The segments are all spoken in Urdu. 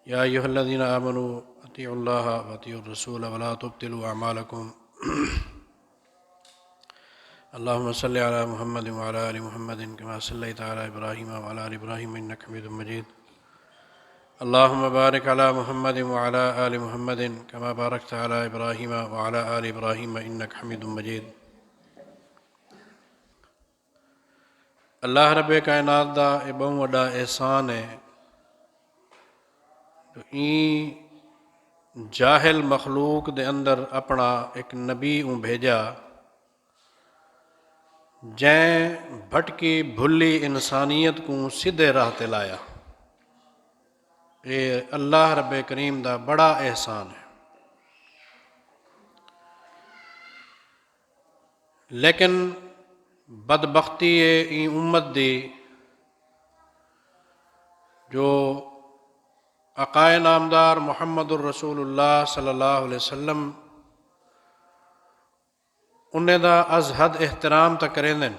یا ایھا الذین آمنوا اطیعوا اللہ واطیعوا الرسول ولا تبطلوا اعمالکم اللہم صلی علی محمد وعلی آل محمد کما صلیت علی ابراہیم وعلی آل ابراہیم انک حمید مجید اللہم بارک علی محمد وعلی آل محمد کما بارکت علی ابراہیم وعلی آل ابراہیم انک حمید مجید۔ اللہ رب کائنات دا اے بہت وڈا احسان ہے جو این جاہل مخلوق دے اندر اپنا ایک نبی بھیجا جیں بھٹکی بھلی انسانیت کو سدھے راہ تے لایا۔ یہ اللہ رب کریم دا بڑا احسان ہے، لیکن بدبختی ہے این امت دی جو عقائد نامدار محمد الرسول اللہ صلی اللہ علیہ وسلم انہیں دا از حد احترام تا کریں دن،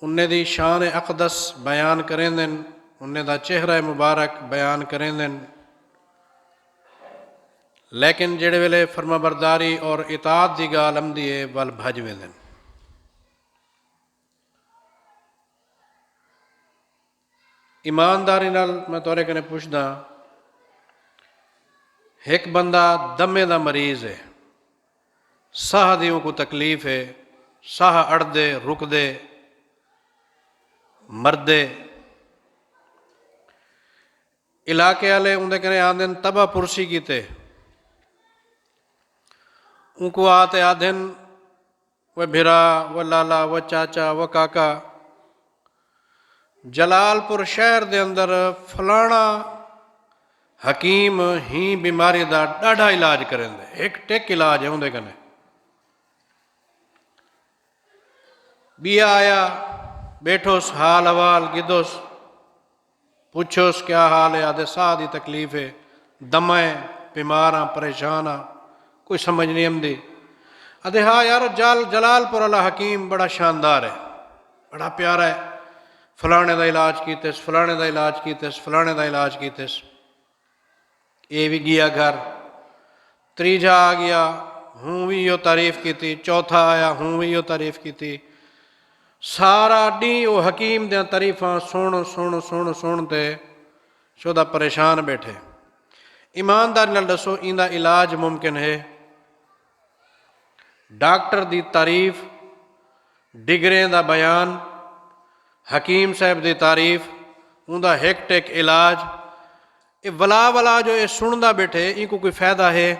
انہیں دی شان اقدس بیان کریں دن، انہیں دا چہرہ مبارک بیان کریں دن، لیکن جڑے ویلے فرما برداری اور اطاعت دی گال امدیے وال بھجویں دن۔ ایمانداری نال میں تورے کنے پوچھدا، ایک بندہ دمے دا مریض ہے، ساہ دیوں کو تکلیف ہے، ساہ اڑ دے رک دے مردے، علاقے والے اندے کنے آدھن تبا پرسی کیتے، ان کو آتے آدھن وہ بھرا وہ لالا وہ چاچا وہ کاکا، جلال پور شہر دے اندر فلانا حکیم ہی بیماری دا ڈاڑھا علاج کریں دے، ایک ٹیک علاج ہے اندے کنے۔ بیا آیا بیٹھوس حال حوال گدوس، پوچھوس کیا حال ہے، آدھے ساہ دی تکلیف ہے، دمائیں بیماراں پریشاناں، کوئی سمجھ نہیں آمدی۔ آدھے ہاں یار جلال پور اللہ حکیم بڑا شاندار ہے، بڑا پیارا ہے، فلانے دا علاج کیتس، فلانے دا علاج کیتس، فلانے دا علاج کیتس۔ اے بھی گیا گھر، تریجا آ گیا، ہوں بھی یہ تعریف کیتی، چوتھا آیا ہوں بھی یہ تعریف کیتی، سارا ڈی وہ حکیم دیاں تعریفاں سن تے شدہ پریشان بیٹھے۔ ایماندار نال دسو ایندا علاج ممکن ہے؟ ڈاکٹر دی تعریف، ڈگریں دا بیان، حکیم صاحب دی تعریف، اوندا ہیک ٹیک علاج، یہ ولا جو یہ سندا بیٹھے ان کو کوئی فائدہ ہے؟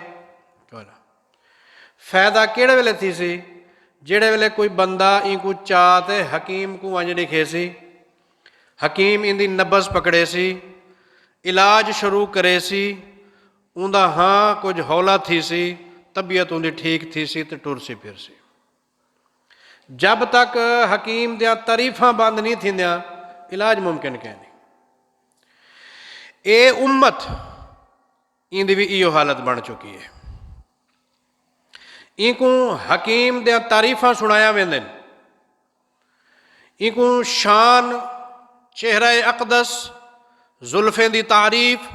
فائدہ کیڑے ویلے تھی سی جیڑے ویلے کوئی بندہ ان کو چاہتے حکیم کو ونج لکھے سی، حکیم ان دی نبض پکڑے سی، علاج شروع کرے سی، اوندا ہاں کچھ ہولا تھی سی، طبیعت اندی ٹھیک تھی سی تے ٹر سی پھر سی۔ جب تک حکیم دیاں تعریفاں بند نہیں تھی دیاں علاج ممکن کہ نہیں۔ اے امت ان دی بھی ایو حالت بن چکی ہے، ان کو حکیم دیاں تعریفاں سنایا ویندن، ان کو شان چہرہ اقدس زلفیں دی تعریف،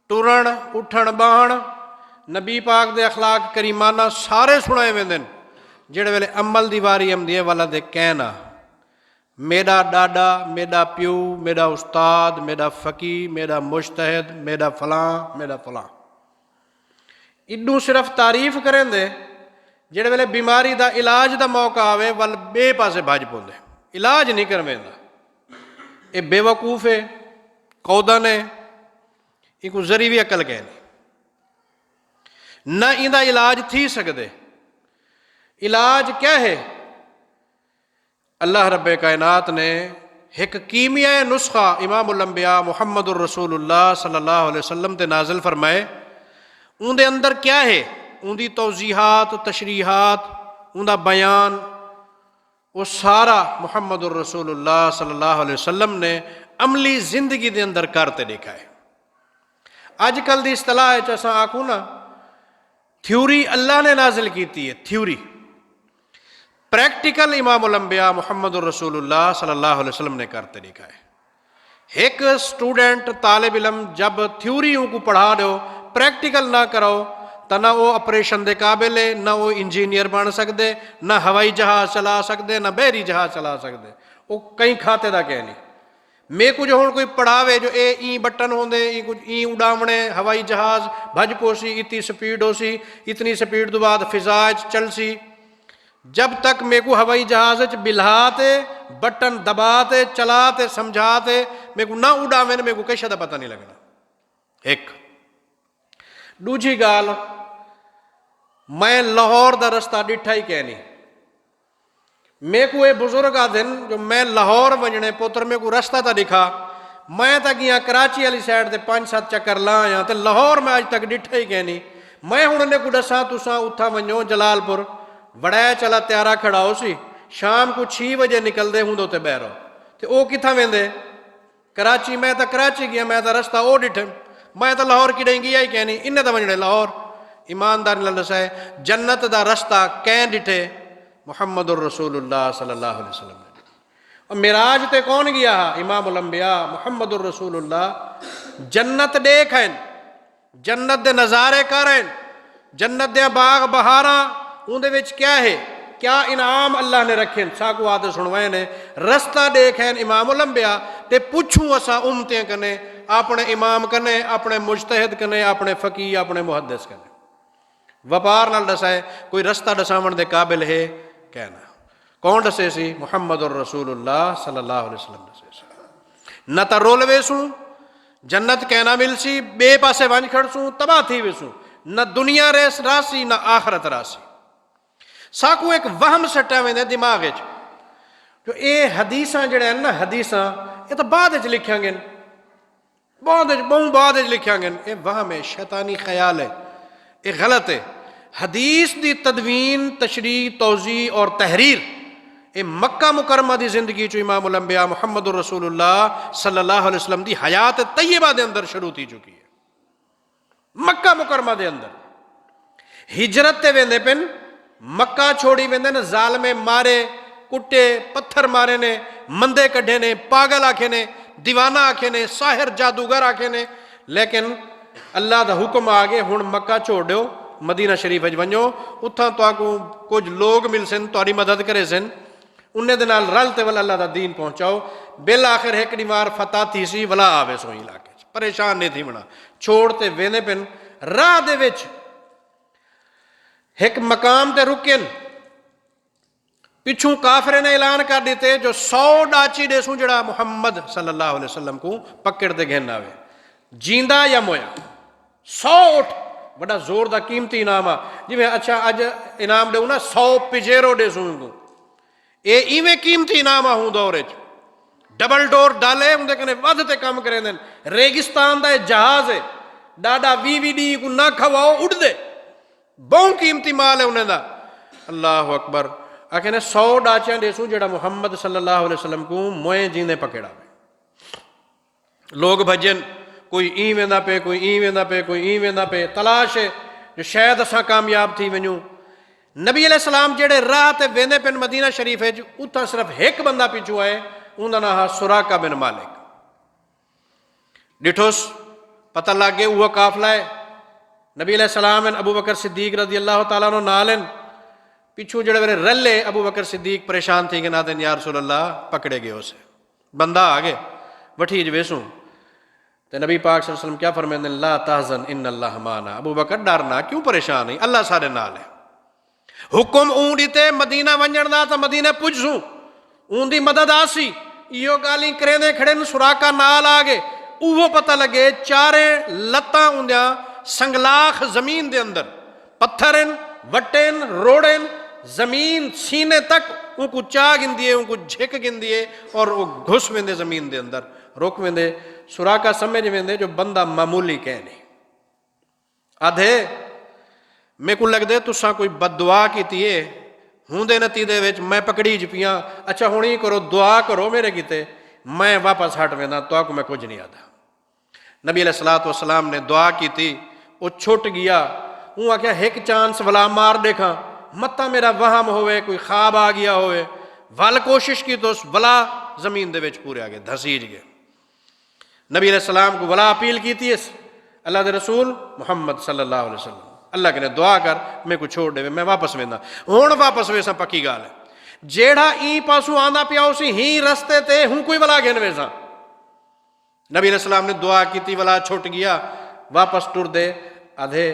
ٹرن اٹھن باہن، نبی پاک دے اخلاق کریمانہ سارے سنائے ویندن، جڑے ویلے عمل دی واری امدیے والا دے کہنا میرا ڈاڈا، میرا پیو، میرا استاد، میرا فقی، میرا مجتہد، میرا فلاں اڈوں صرف تعریف کریں دے، جڑے ویلے بیماری دا علاج دا موقع آوے ول بے پاسے بھاج پوندے، علاج نہیں کرویں دا۔ اے بے وقوف ہے، قودن ہے، ان کو ذری بھی عقل کہنی نہ ان دا علاج تھی سکدے۔ علاج کیا ہے؟ اللہ رب کائنات نے ایک کیمیائی نسخہ امام الانبیاء محمد الرسول اللہ صلی اللہ علیہ وسلم تے نازل فرمائے۔ ان دے اندر کیا ہے؟ ان دی توضیحات، تشریحات، ان دا بیان، وہ سارا محمد الرسول اللہ صلی اللہ علیہ وسلم نے عملی زندگی دے اندر کرتے دیکھا ہے۔ آج کل دی اصطلاح ہے اساں آکھوں نا تھیوری اللہ نے نازل کیتی ہے، تھیوری۔ پریکٹیکل امام الانبیاء محمد الرسول اللہ صلی اللہ علیہ وسلم نے کرتے دیکھا ہے۔ ایک سٹوڈنٹ طالب علم جب تھیوریوں کو پڑھا دو پریکٹیکل نہ کرو تو نہ وہ آپریشن دے قابل ہے، نہ وہ انجینئر بن سکتے، نہ ہوائی جہاز چلا سکتے، نہ بحری جہاز چلا سکتے، وہ کہیں کھاتے دا کہ نہیں۔ میں کو جو ہوں کوئی پڑھاوے جو اے این بٹن ہوندے کچھ این اڑاونے ہوائی جہاز بھج پوسی اتنی سپیڈ ہو سی، اتنی سپیڈ تو بعد فضا چل سی، جب تک میں کو ہوائی جہاز بلہاتے بٹن دباتے چلاتے سمجھاتے میں کو نہ اڑاوے میں کو کشا دا پتہ نہیں لگنا۔ ایک دوجی گال میں لاہور دا رستہ ڈٹھا ہی کہنی، میں کو یہ بزرگ آدھن جو میں لاہور ونجنے پوتر میں کو رستہ تا دکھا، میں تا گیا کراچی والی سائڈ تے 5-7 چکر لایا تے لاہور میں آج تک ڈٹھا ہی کہنی۔ میں ہوں نے کو دسا تساں اتھا ونجو جلال پور بڑا چلا تیارا کھڑا ہو سی، شام کو 6 بجے نکل دے ہوں دو تے بہرو تے او کتھا ویندے کراچی، میں تا کراچی گیا، میں تا رستہ او ڈٹھم، میں تا لاہور کی ڈیں گیا ہی کہنی، انہیں تا ونجنے لاہور۔ ایماندار اللہ ہے جنت دا رستہ کہیں ڈٹھے محمد الرسول اللہ صلی اللہ علیہ وسلم نے۔ اور معراج تے کون گیا؟ امام الانبیاء محمد الرسول اللہ۔ جنت دیکھیں، جنت دے نظارے کریں، جنت دے باغ بہاراں اون دے وچ کیا ہے، کیا انعام اللہ نے رکھیں، ساکو آتے سنوائے نے رستہ دیکھیں امام الانبیاء تے پوچھوں اسا امتیں کنے اپنے امام کنے، اپنے مجتہد کنے، اپنے فقیہ، اپنے محدث کنے۔ وپار نال دسائے کوئی رستہ دساون دے قابل ہے کہنا، کون دسے سی؟ محمد الرسول اللہ صلی اللہ علیہ وسلم دسے سی۔ نہ تا رول ویسوں جنت کہنا مل سی، بے پاسے ونج کھڑ سوں تباہ تھی ویسوں، نہ دنیا ریس راسی نہ آخرت راسی۔ ساکو ایک وہم سٹا ویندے دماغ وچ جو اے حدیثاں جڑے ہیں نا، حدیثاں یہ تو بعد وچ لکھیاں گئے، بعد وچ لکھیاں گئے، اے وہم ہے، شیطانی خیال ہے، اے غلط ہے۔ حدیث دی تدوین، تشریح، توضیح اور تحریر اے مکہ مکرمہ دی زندگی چو امام الانبیاء محمد الرسول اللہ صلی اللہ علیہ وسلم دی حیات طیبہ دے اندر شروع تھی چکی ہے۔ مکہ مکرمہ دے اندر ہجرت تے ویندے پن، مکہ چھوڑی ویندے نے، ظالمے مارے کٹے پتھر مارے نے، مندے کڈھے نے، پاگل آکھے نے، دیوانہ آکھے نے، ساحر جادوگر آکھے نے، لیکن اللہ دا حکم آگے ہن مکہ چھوڑ دیو، مدینہ شریف وچ ونجو، اتھاں تو آکو کچھ لوگ مل سن تہاڈی مدد کرے سن، انہیں دے نال رل تے ول اللہ دا دین پہنچاؤ۔ بالآخر ایک دیوار فتح تھی سی ولا آوے سو علاقے چ، پریشان نہیں تھی بنا، چھوڑ تے ویندے پن راہ دے وچ ایک مقام تے رکن، پچھوں کافرے نے اعلان کر دیتے جو 100 ڈاچی دے سوں جڑا محمد صلی اللہ علیہ وسلم کو پکڑ دے گھن آوے، جیندہ یا مویا 100 اٹھ، بڑا زور دا قیمتی انعام آ، جی میں اچھا اج انعام دے نا 100 پجیرو دے سوں کو، اے ایویں قیمتی انعام ہوں دور وچ، ڈبل ڈور ڈالے ہوں دے کنے ود تے کام کریں دین، ریگستان دا جہاز ہے، ڈاڈا وی ڈی کو نہ کھواؤ اڑ دے، بہت قیمتی مال ہے انہیں دا۔ اللہ اکبر، آکھنے 100 ڈاچیاں دے سوں جڑا محمد صلی اللہ علیہ وسلم کو موئے جیندے پکڑا ہوئے، لوگ بھجن کوئی این ویندا پہ، کوئی این ویندا پہ، کوئی این ویندا پہ، تلاش ہے جو شاید اساں کامیاب تھی ونجوں۔ نبی علیہ السلام جڑے راہ تے ویندے پن مدینہ شریف وچ، اتھاں صرف ایک بندہ پیچھو آئے، اوندا نام سراقہ بن مالک، ڈٹھوس پتہ لگ گئے وہ قافلہ ہے، نبی علیہ السلام ابو بکر صدیق رضی اللہ تعالیٰ عنہ نالن، پیچھو جڑے میرے رلے ابو بکر صدیق پریشان تھی کہ نہ دن یا رسول اللہ پکڑے گئے اسے، بندہ آگے وٹھی جویسوں، تو نبی پاک صلی اللہ علیہ وسلم کیا فرمائیں، لا تحزن ان اللہ معنا، ابو بکر ڈرنا کیوں پریشان ہے، اللہ سارے نال ہے۔ حکم اون دیتے مدینہ ونجن دا تا مدینہ پجسوں، اون دی مدد آسی، یہ گالی کریں دے کھڑے سراقہ نال آگے، اوہ پتہ لگے چارے لتاں اندیاں سنگلاخ زمین دے اندر، پتھرن وٹن روڑن زمین سینے تک ان کو چاہ گن دیے، ان کو جھک گن دیے اور وہ گھس ویندے زمین دے اندر روک ویندے۔ سراقہ سمجھ ویندے جو بندہ معمولی کہنے آدھے میں کو لگ دے تساں کوئی بد دعا کی تیے ہوں دے نتیجے وچ میں پکڑی جپیاں، اچھا ہونی کرو دعا کرو میرے کیتے، میں واپس ہٹ ویندا تو آپ کو میں کچھ نہیں آدھا۔ نبی علیہ السلام نے دعا کی تھی، وہ چھٹ گیا، وہ آکھیا ایک چانس ولا مار دیکھا، متا میرا وہم ہوئے کوئی خواب آ گیا ہوئے، ول کوشش کی تو ولا زمین دے وچ پورے آگے دھسیج گئے۔ نبی علیہ السلام کو ولا اپیل کی تھی اس اللہ دے رسول محمد صلی اللہ علیہ وسلم اللہ کے نے دعا کر میں کو چھوڑ دے میں واپس وینا ہوں واپس ویسا پکی گال ہے جیڑا ای پاسو آنا پیا اسی ہی رستے تے ہوں کوئی ولا گھن ویسا نبی علیہ السلام نے دعا کی تھی ولا چھوٹ گیا واپس ٹر دے آدھے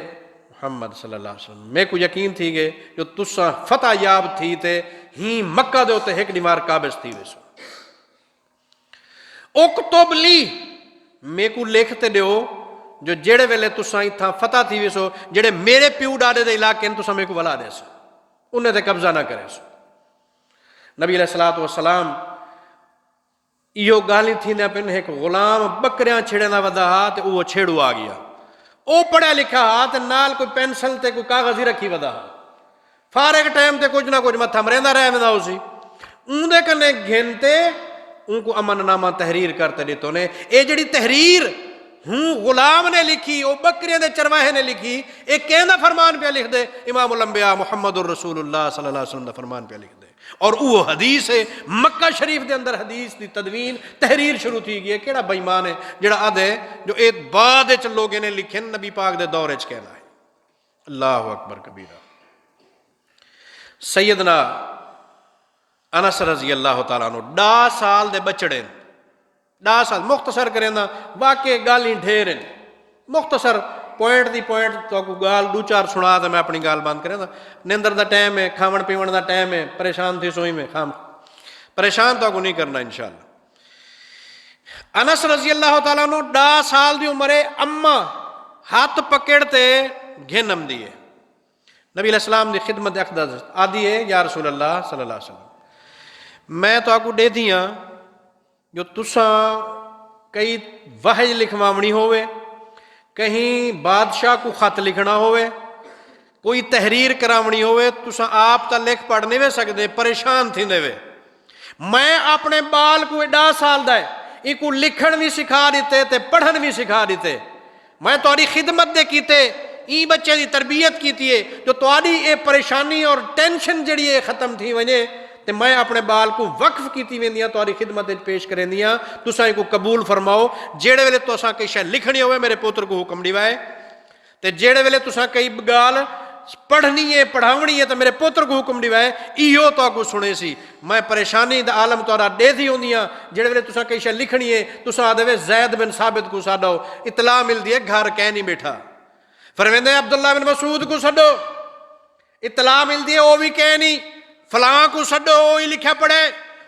محمد صلی اللہ علیہ وسلم میں کو یقین تھی گئے جو تسا فتح یاب تھی تے ہی مکہ دے ہوتے ایک دیوار قابض تھی ویسو اکتب لی میں کو لکھتے دیو جو جڑے ویلے تسا اتھا فتح تھی ویسو جڑے میرے پیو ڈاڑے دے علاقے ان تسا میں کو ولا دے سو انہیں تے قبضہ نہ کرے سو نبی علیہ السلام ایو گالی تھی نے پن ایک غلام بکریاں چھڑے نہ ودا تے وہ چھڑو آ گیا او پڑھا لکھا تے نال کوئی پینسل تے کوئی کاغذ ہی رکھی ودا فارغ ٹائم تے کچھ نہ کچھ متھا مریندا رہ وندا اسی اون دے کنے گھنتے ان کو امن نامہ تحریر کرتے دیتوں نے اے جڑی تحریر ہوں غلام نے لکھی او بکریاں دے چرواہے نے لکھی ایک کہندہ فرمان پہ لکھ دے امام الانبیاء محمد الرسول اللہ صلی اللہ علیہ وسلم دا فرمان پہ لکھ دے اور وہ حدیث ہے مکہ شریف دے اندر حدیث دی تدوین تحریر شروع تھی گئی ہے کیڑا بےمان ہے جڑا آدھے جو ایک بعد چ لوگوں نے لکھے نبی پاک دے دور چ کہنا ہے اللہ اکبر کبیرہ سیدنا انس رضی اللہ تعالیٰ عنہ 10 سال دے بچڑے 10 سال مختصر کریں نا واقع گالی ڈھیر مختصر پوائنٹ دی پوائنٹ تو کو گال دو چار سنا تو میں اپنی گال بند کریں نا نیندر دا ٹائم ہے کھاون پیون دا ٹائم ہے پریشان تھی سوئی میں خام پریشان تو کو نہیں کرنا انشاءاللہ انس رضی اللہ تعالیٰ عنہ 10 سال دی عمرے اما ہاتھ پکڑتے گھنم دیے نبی علیہ السلام دی خدمت اقدس آدھی ہے یا رسول اللہ صلی اللہ علیہ وسلم میں تو آپ کو دے دیاں جو تساں کئی وحج لکھوامنی ہوئے کہیں بادشاہ کو خط لکھنا ہوئے کوئی تحریر کراونی ہوئے تساں آپ تا لکھ پڑھ نہیں وے سکتے پریشان تھی نے وے میں اپنے بال کو 10 سال دا ہے ان کو لکھن بھی سکھا دیتے تے پڑھن بھی سکھا دیتے میں تاری خدمت دے کیتے ای بچے دی تربیت کیتی ہے جو تاری اے پریشانی اور ٹینشن جڑی ہے ختم تھی وجے تے میں اپنے بال کو وقف کیتی ویندیاں تاری خدمت پیش کریں دیاں تساں کو قبول فرماؤ جیڑے ویلے تساں کئی شے لکھنی ہوئے میرے پوتر کو حکم دیوائے تے جیڑے ویلے تساں کئی گال پڑھنی ہے پڑھاونی ہے تو میرے پوتر کو حکم دیوائے ایو تو کو سنے سی میں پریشانی دا عالم تورا دے دی ہوندیاں جیڑے ویلے تساں کئی شے لکھنی ہے تساں آدھے زید بن ثابت کو ساڈو اطلاع مل دی ہے گھر کہہ نہیں بیٹھا فرمیندے عبداللہ بن مسعود کو سڈو اطلاع مل دی ہے وہ بھی کہہ نہیں فلاں کو سڈو وہی لکھا پڑے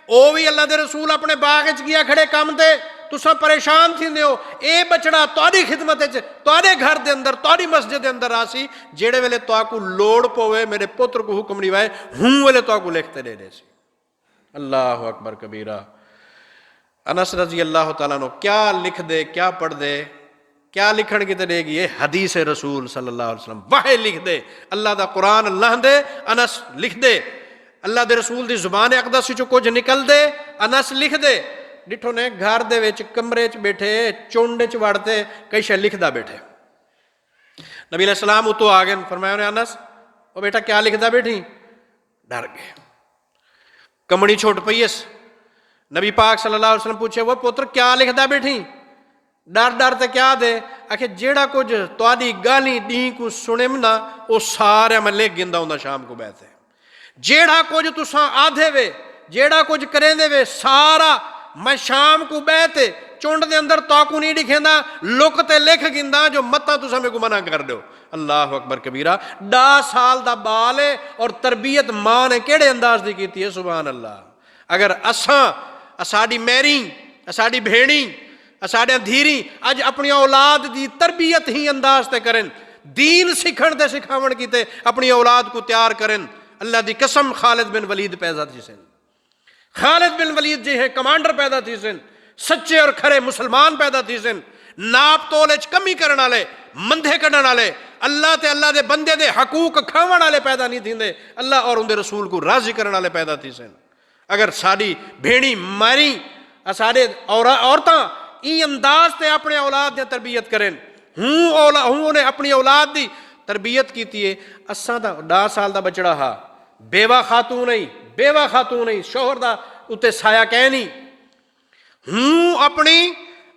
وہ بھی اللہ دے رسول اپنے باغ گیا کھڑے کام دے تساں پریشان تھی ہو اے بچڑا تاری خدمت تارے گھر دے اندر تاری مسجد دے اندر آسی جیڑے ویلے تو کو لوڑ پوے میرے پتر کو حکم نہیں وائے ہوں ویلے تو کو لکھتے دے سی اللہ اکبر کبیرہ انس رضی اللہ تعالیٰ عنہ کیا لکھ دے کیا پڑھ دے کیا لکھن کی دے گی حدیث رسول صلی اللہ علیہ وسلم وحی لکھ دے اللہ دا قرآن اللہ دے انس لکھ دے اللہ دے رسول دی زبان اقدس چو کچھ نکل دے انس لکھ دے ڈٹھو نے گھر دے وچ کمرے چ بیٹھے چونڈے چ وڑتے کئی شے لکھ دا بیٹھے نبی علیہ السلام اتو آگئے فرمایا انہیں انس وہ بیٹا کیا لکھ دا بیٹھی ڈر گئے کمڑی چھوٹ پئیس نبی پاک صلی اللہ علیہ وسلم پوچھے وہ پتر کیا لکھ دا بیٹھی ڈر ڈر تے کیا دے آکھے جیڑا کچھ تواڈی گالی ڈی کو سنے نا وہ سارے میں لکھ گندا ہوندا شام کو بیٹھے جیڑا کچھ تساں آدھے وے جیڑا کچھ کریں دے وے سارا میں شام کو بیٹھے چونڈ دے اندر تو کو نہیں دکھیندا لکتے لکھ گندا جو متا تساں میں کو منع کر دیو اللہ اکبر کبیرہ 10 سال دا بال ہے اور تربیت ماں نے کیڑے انداز دی کیتی ہے سبحان اللہ اگر اساں اساڈی میری اساڈی بھیڑی اساڈے دھیری اج اپنی اولاد دی تربیت ہی انداز تے کرن دین سکھن تے سکھاون کیتے اپنی اولاد کو تیار کرن اللہ دی قسم خالد بن ولید پیدا تھی سن خالد بن ولید جی ہے کمانڈر پیدا تھی سن سچے اور کھرے مسلمان پیدا تھی سن ناپ تولے چ کمی کرن والے مندھے کڈن والے اللہ تے اللہ دے بندے دے حقوق کھاون والے پیدا نہیں تھیندے اللہ اور ان دے رسول کو راضی کرن والے پیدا تھی سن اگر ساڈی بھیڑی ماری ساڈے عورتاں ای انداز تے اپنے اولاد دی تربیت کریں ہوں نے اپنی اولاد دی تربیت کیتی ہے اساں دا 10 سال دا بچڑا ہا بیوہ خاتون نہیں شوہر دا اتے سایہ کہہ نہیں ہوں اپنی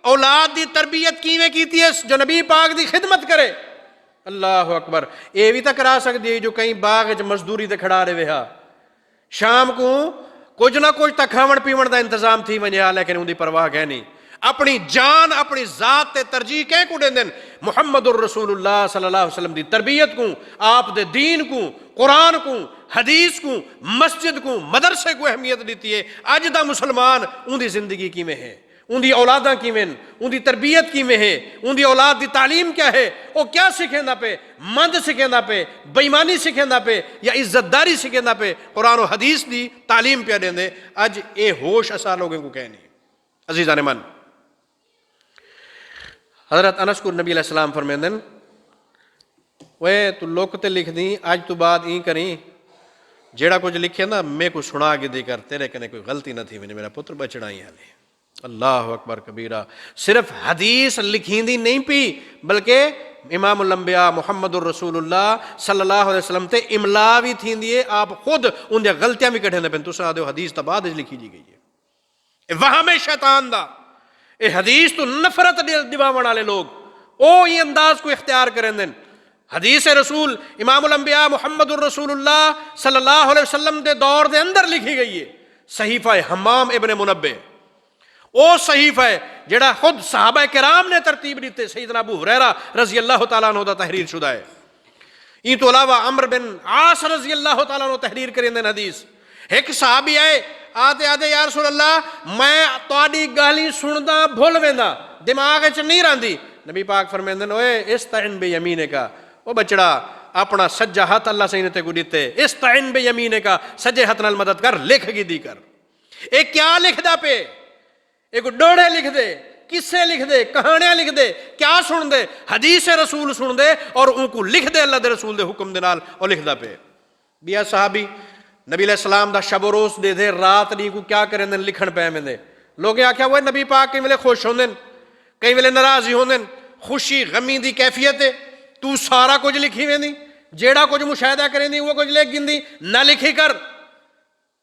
اولاد دی تربیت کیویں کیتی ہے جو نبی پاک دی خدمت کرے. اللہ اکبر. یہ بھی تو کرا سکتی ہے جو کہیں باغ مزدوری تے کھڑا رہے ہا, شام کو کچھ نہ کچھ تا کھاون پیون دا انتظام تھی ونجا, لیکن ان دی پرواہ ہے نہیں. اپنی جان اپنی ذات تے ترجیح کہیں کو دین دین محمد الرسول اللہ صلی اللہ علیہ وسلم دی تربیت کو, آپ دے دین کو, قرآن کو, حدیث کو, مسجد کو, مدرسے کو اہمیت دیتی ہے. اج دا مسلمان ان دی زندگی کی میں ہے, ان دی اولاداں کی میں, ان دی تربیت کی میں ہے, ان دی اولاد دی تعلیم کیا ہے, وہ کیا سکھیندا پہ, مند سکھیندا پہ, بےمانی سکھیندا پہ یا عزت داری سکھیندا پہ, قرآن و حدیث دی تعلیم پہ دیندے. اج اے ہوش اسا لوگوں کو کہنی. عزیزان من, حضرت انس کو نبی علیہ السلام فرمیندن وے تو لوک تے لکھ دی, آج تو بعد این کریں جیڑا کچھ لکھے نا میں کو سنا کے دے کر, تیرے کنے کوئی غلطی نہ تھی, میں نے میرا پتر بچڑا ہی حالے. اللہ اکبر کبیرہ. صرف حدیث لکھیں دی نہیں پی بلکہ امام الانبیاء محمد الرسول اللہ صلی اللہ علیہ وسلم تے املا بھی تھیں دیئے, آپ خود ان دے غلطیاں بھی کٹھیں دے پہن. تو سا دے حدیث تا بعد لکھی جی گئی ہے. وہم شیطان دا اے حدیث تو نفرت دیواون والے لوگ او یہ انداز کو اختیار کریں دیں. حدیث رسول امام الانبیاء محمد الرسول اللہ صلی اللہ علیہ وسلم دے دور دے اندر لکھی گئی ہے. صحیفہ حمام ابن منبہ او صحیفہ ہے جڑا خود صحابہ کرام نے ترتیب دیتے. سیدنا ابو ہریرہ رضی اللہ تعالیٰ عنہ دا تحریر شدہ ہے. این تو علاوہ عمر بن عاص رضی اللہ تعالیٰ عنہ تحریر کریں دیں حدیث. ایک صحابی آئے آتے آتے یا رسول اللہ میں تواڈی گالی سندا بھول ویندا, دماغ وچ نہیں رہندی. نبی پاک فرمیندن اوئے استعن بیمینک, او بچڑا اپنا سجا ہاتھ اللہ سے انتے کو دیتے, استعن بیمینک, سجے ہاتھ نال مدد کر, لکھ گی دی کر. اے کیا لکھ دا پہ, ایک ڈوڑے لکھ دے, قصے لکھ دے, کہانیاں لکھ دے, کیا سن دے, حدیث رسول سن دے اور ان کو لکھ دے اللہ دے رسول دے حکم دے نال اور لکھ دا پہ. بیا صحابی نبی علیہ السلام دا شب و روز دے دے, رات نہیں کو کیا کریں دیں لکھن پہ میں دے. لوگ آکھیا وہ نبی پاک کئی ویلے خوش ہوندن, کئی ویلے ناراضی ہوندن, خوشی غمی دی کیفیت ہے. تو سارا کچھ لکھی ویندی, جیڑا کچھ مشاہدہ کریں دی وہ کچھ لکھ گندی, نہ لکھی کر.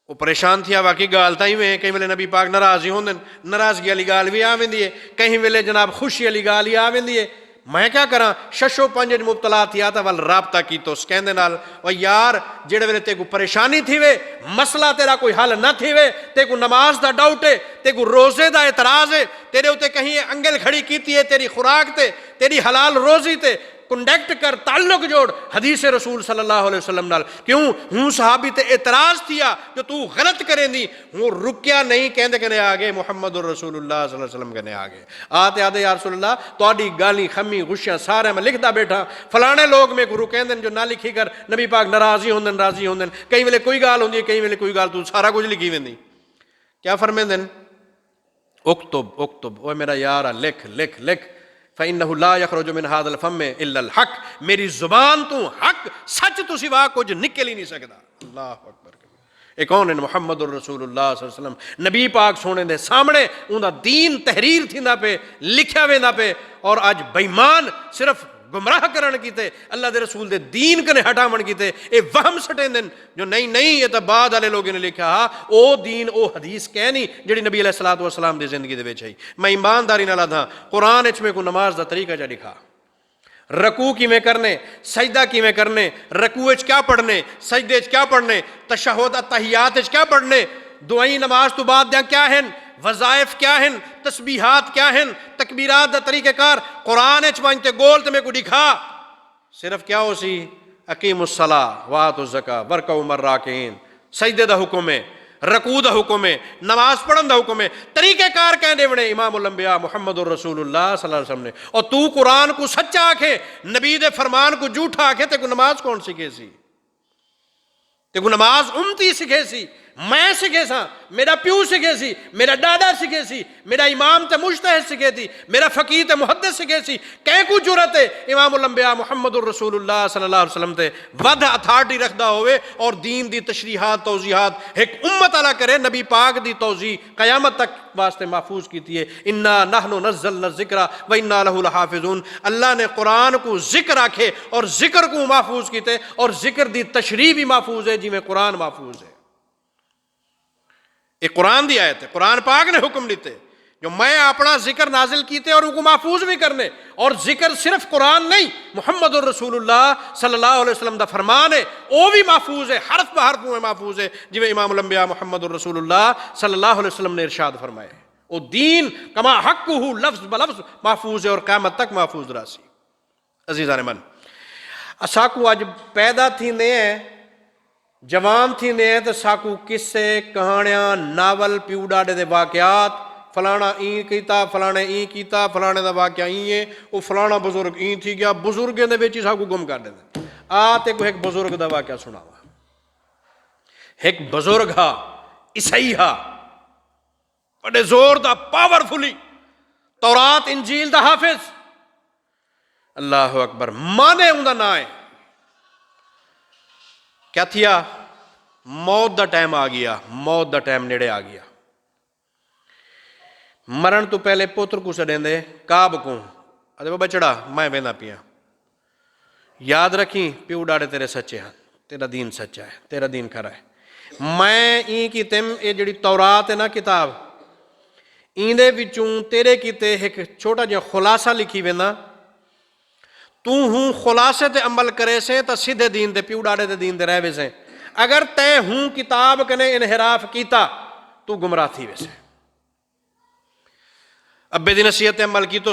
وہ پریشان تھیا واقعی گال تائی میں. کئی ویلے نبی پاک ناراضی ہوندن, ناراضگی والی گال بھی آ ویندی ہے, کہیں ویلے جناب خوشی والی گال ہی آ ویندی ہے. میں کیا کراں, ششو پنج مبتلا تھیا تا ول رابطہ کی تو اس کہندے نال او یار جڑے ویلے تے کو پریشانی تھی وے, مسئلہ تیرا کوئی حل نہ تھی وے, تے کو نماز دا ڈاؤٹ ہے, تے کو روزے دا اعتراض ہے, تیرے اوتے کہیں انگل کھڑی کیتی ہے تیری خوراک تے, تیری حلال روزی تے, کنڈیکٹ کر, تعلق جوڑ حدیث رسول صلی اللہ علیہ وسلم نال. کیوں ہوں صحابی تے اعتراض تھیا جو تو غلط کریں دی, ہوں رکیا نہیں, کہندے کہنے آگے محمد الرسول اللہ صلی اللہ علیہ وسلم کہنے آگے. آتے آتے یا رسول اللہ تواڈی گالی خمی غشیاں سارے میں لکھدا بیٹھا, فلانے لوگ میں کو رکیں دن جو نہ لکھی کر. نبی پاک ناراضی ہوندن, راضی ہوندن, کئی ویلے کوئی گال ہوندی ہے, کئی ویلے کوئی گال, تو سارا کچھ لکھی ویندی. کیا فرمیندن, اکتب اکتب, او میرا یارا لکھ لکھ لکھ, فَإِنَّهُ لَا يَخْرُجُ مِنْ هَذَا الْفَمِّ إِلَّا الْحَقِّ, میری زبان تو حق سچ تو سوا کچھ نکل ہی نہیں سکتا. اللہ اکبر. ایک کون ہے محمد الرسول اللہ صلی اللہ علیہ وسلم, نبی پاک سونے دے سامنے اوندا دین تحریر تھیندا پہ, لکھیا ویندا پہ, اور اج بےمان صرف گمراہ کرن کیتے, اللہ دے رسول دے دین کنے ہٹاون کیتے. اے وہم سٹین دن جو نہیں نہیں یہ تو بعد والے لوگوں نے لکھا ہا, او دین او حدیث کہنی جڑی نبی علیہ الصلوۃ والسلام دی زندگی دے وچ ہے. میں ایمانداری نال آدھا قرآن وچ میں کو نماز دا طریقہ جا لکھا, رکوع کیویں کرنے, سجدہ کیویں کرنے, رکوع وچ کیا پڑھنے, سجدے وچ کیا پڑھنے, تشہد التحیات وچ کیا پڑھنے, دعائیں نماز تو بعد دیاں کیا ہیں, وظائف کیا ہیں, تسبیحات کیا ہیں, تکبیرات دا طریقہ کار قرآن وچ وانتے گول تے میں کو دکھا. صرف کیا ہو سی, اقیم الصلاۃ وآتوا الزکاۃ وارکعوا مع الراکعین, سجدے دا حکم ہے, رکوع دا حکم ہے, نماز پڑھن دا حکم ہے, طریقہ کار کہنے بنے امام الانبیاء محمد الرسول اللہ صلی اللہ علیہ وسلم نے. اور تو قرآن کو سچا آکھے, نبی دے فرمان کو جھوٹا آکھے, تے کو نماز کون سکھے سی, تے کو نماز امتی سکھے سی, میں سکھے سا, میرا پیو سکھے سی, میرا دادا سکھے سی, میرا امام تے مجتہد سکھے تھی, میرا فقیہ تے محدث سکھے سی. کہیں کو جرت ہے امام الانبیاء محمد الرسول اللہ صلی اللہ علیہ وسلم تے ود اتھارٹی رکھدا ہوئے اور دین دی تشریحات توضیحات ایک امت علا کرے. نبی پاک دی توضیح قیامت تک واسطے محفوظ کیتی ہے, انا نحن نزلنا الذکر و انا لہ لحافظون. اللہ نے قرآن کو ذکر آکھے اور ذکر کو محفوظ کیتے, اور ذکر دی تشریح بھی محفوظ ہے جی میں قرآن محفوظ ہے. ایک قرآن دی آیت ہے, قرآن پاک نے حکم دیتے, جو میں اپنا ذکر نازل کیتے اور ان کو محفوظ بھی کرنے. اور ذکر صرف قرآن نہیں، محمد الرسول اللہ صلی اللہ علیہ وسلم دا فرمان ہے، وہ بھی محفوظ ہے، حرف بحرف میں محفوظ ہے، جو امام الانبیاء محمد الرسول اللہ صلی اللہ علیہ وسلم نے ارشاد فرمایا ہے. وہ دین کما حقہ لفظ بلفظ محفوظ ہے اور قیامت تک محفوظ راسی. عزیزان من، اساکو اج پیدا تھیندے ہیں، جوان تھیندے ہیں تو ساکو قصے، کہانیاں، ناول، پیو ڈاڈے دے واقعات، فلانا این کیتا، فلانے این کیتا، فلانے دا واقعہ این ہے، وہ فلانا بزرگ این تھی گیا، بزرگیں دے وچ ساکو گم کر دیندے. تے کو ایک بزرگ دا واقعہ سناوا. ایک بزرگ ہا، عیسائی ہا، بڑے زور دا پاورفلی تورات انجیل دا حافظ. اللہ اکبر. مانے ہوں دا نا ہے. کیا تھیا؟ موت دا ٹائم آ گیا، موت دا ٹائم نیڑے آ گیا. مرن تو پہلے پوتر کو سڑیں دے کعب کو، ادھے بابا چڑھا میں ویندہ پیا، یاد رکھیں پیو ڈاڑے تیرے سچے ہیں، تیرا دین سچا ہے، تیرا دین کھرا ہے. میں این کی تم یہ جڑی تورات ہے نا کتاب، این دے وچوں تیرے کیتے ایک چھوٹا جہا خلاصہ لکھی وینا، تو ہوں خلاصے تے عمل کرے سے تا سیدھے دین دے، پیو ڈاڑے دے دین دے رہ ویسے. اگر تے ہوں کتاب کنے انحراف کیتا تو گمراہ تھی ویسے. ابے دی نصیحت عمل کی تو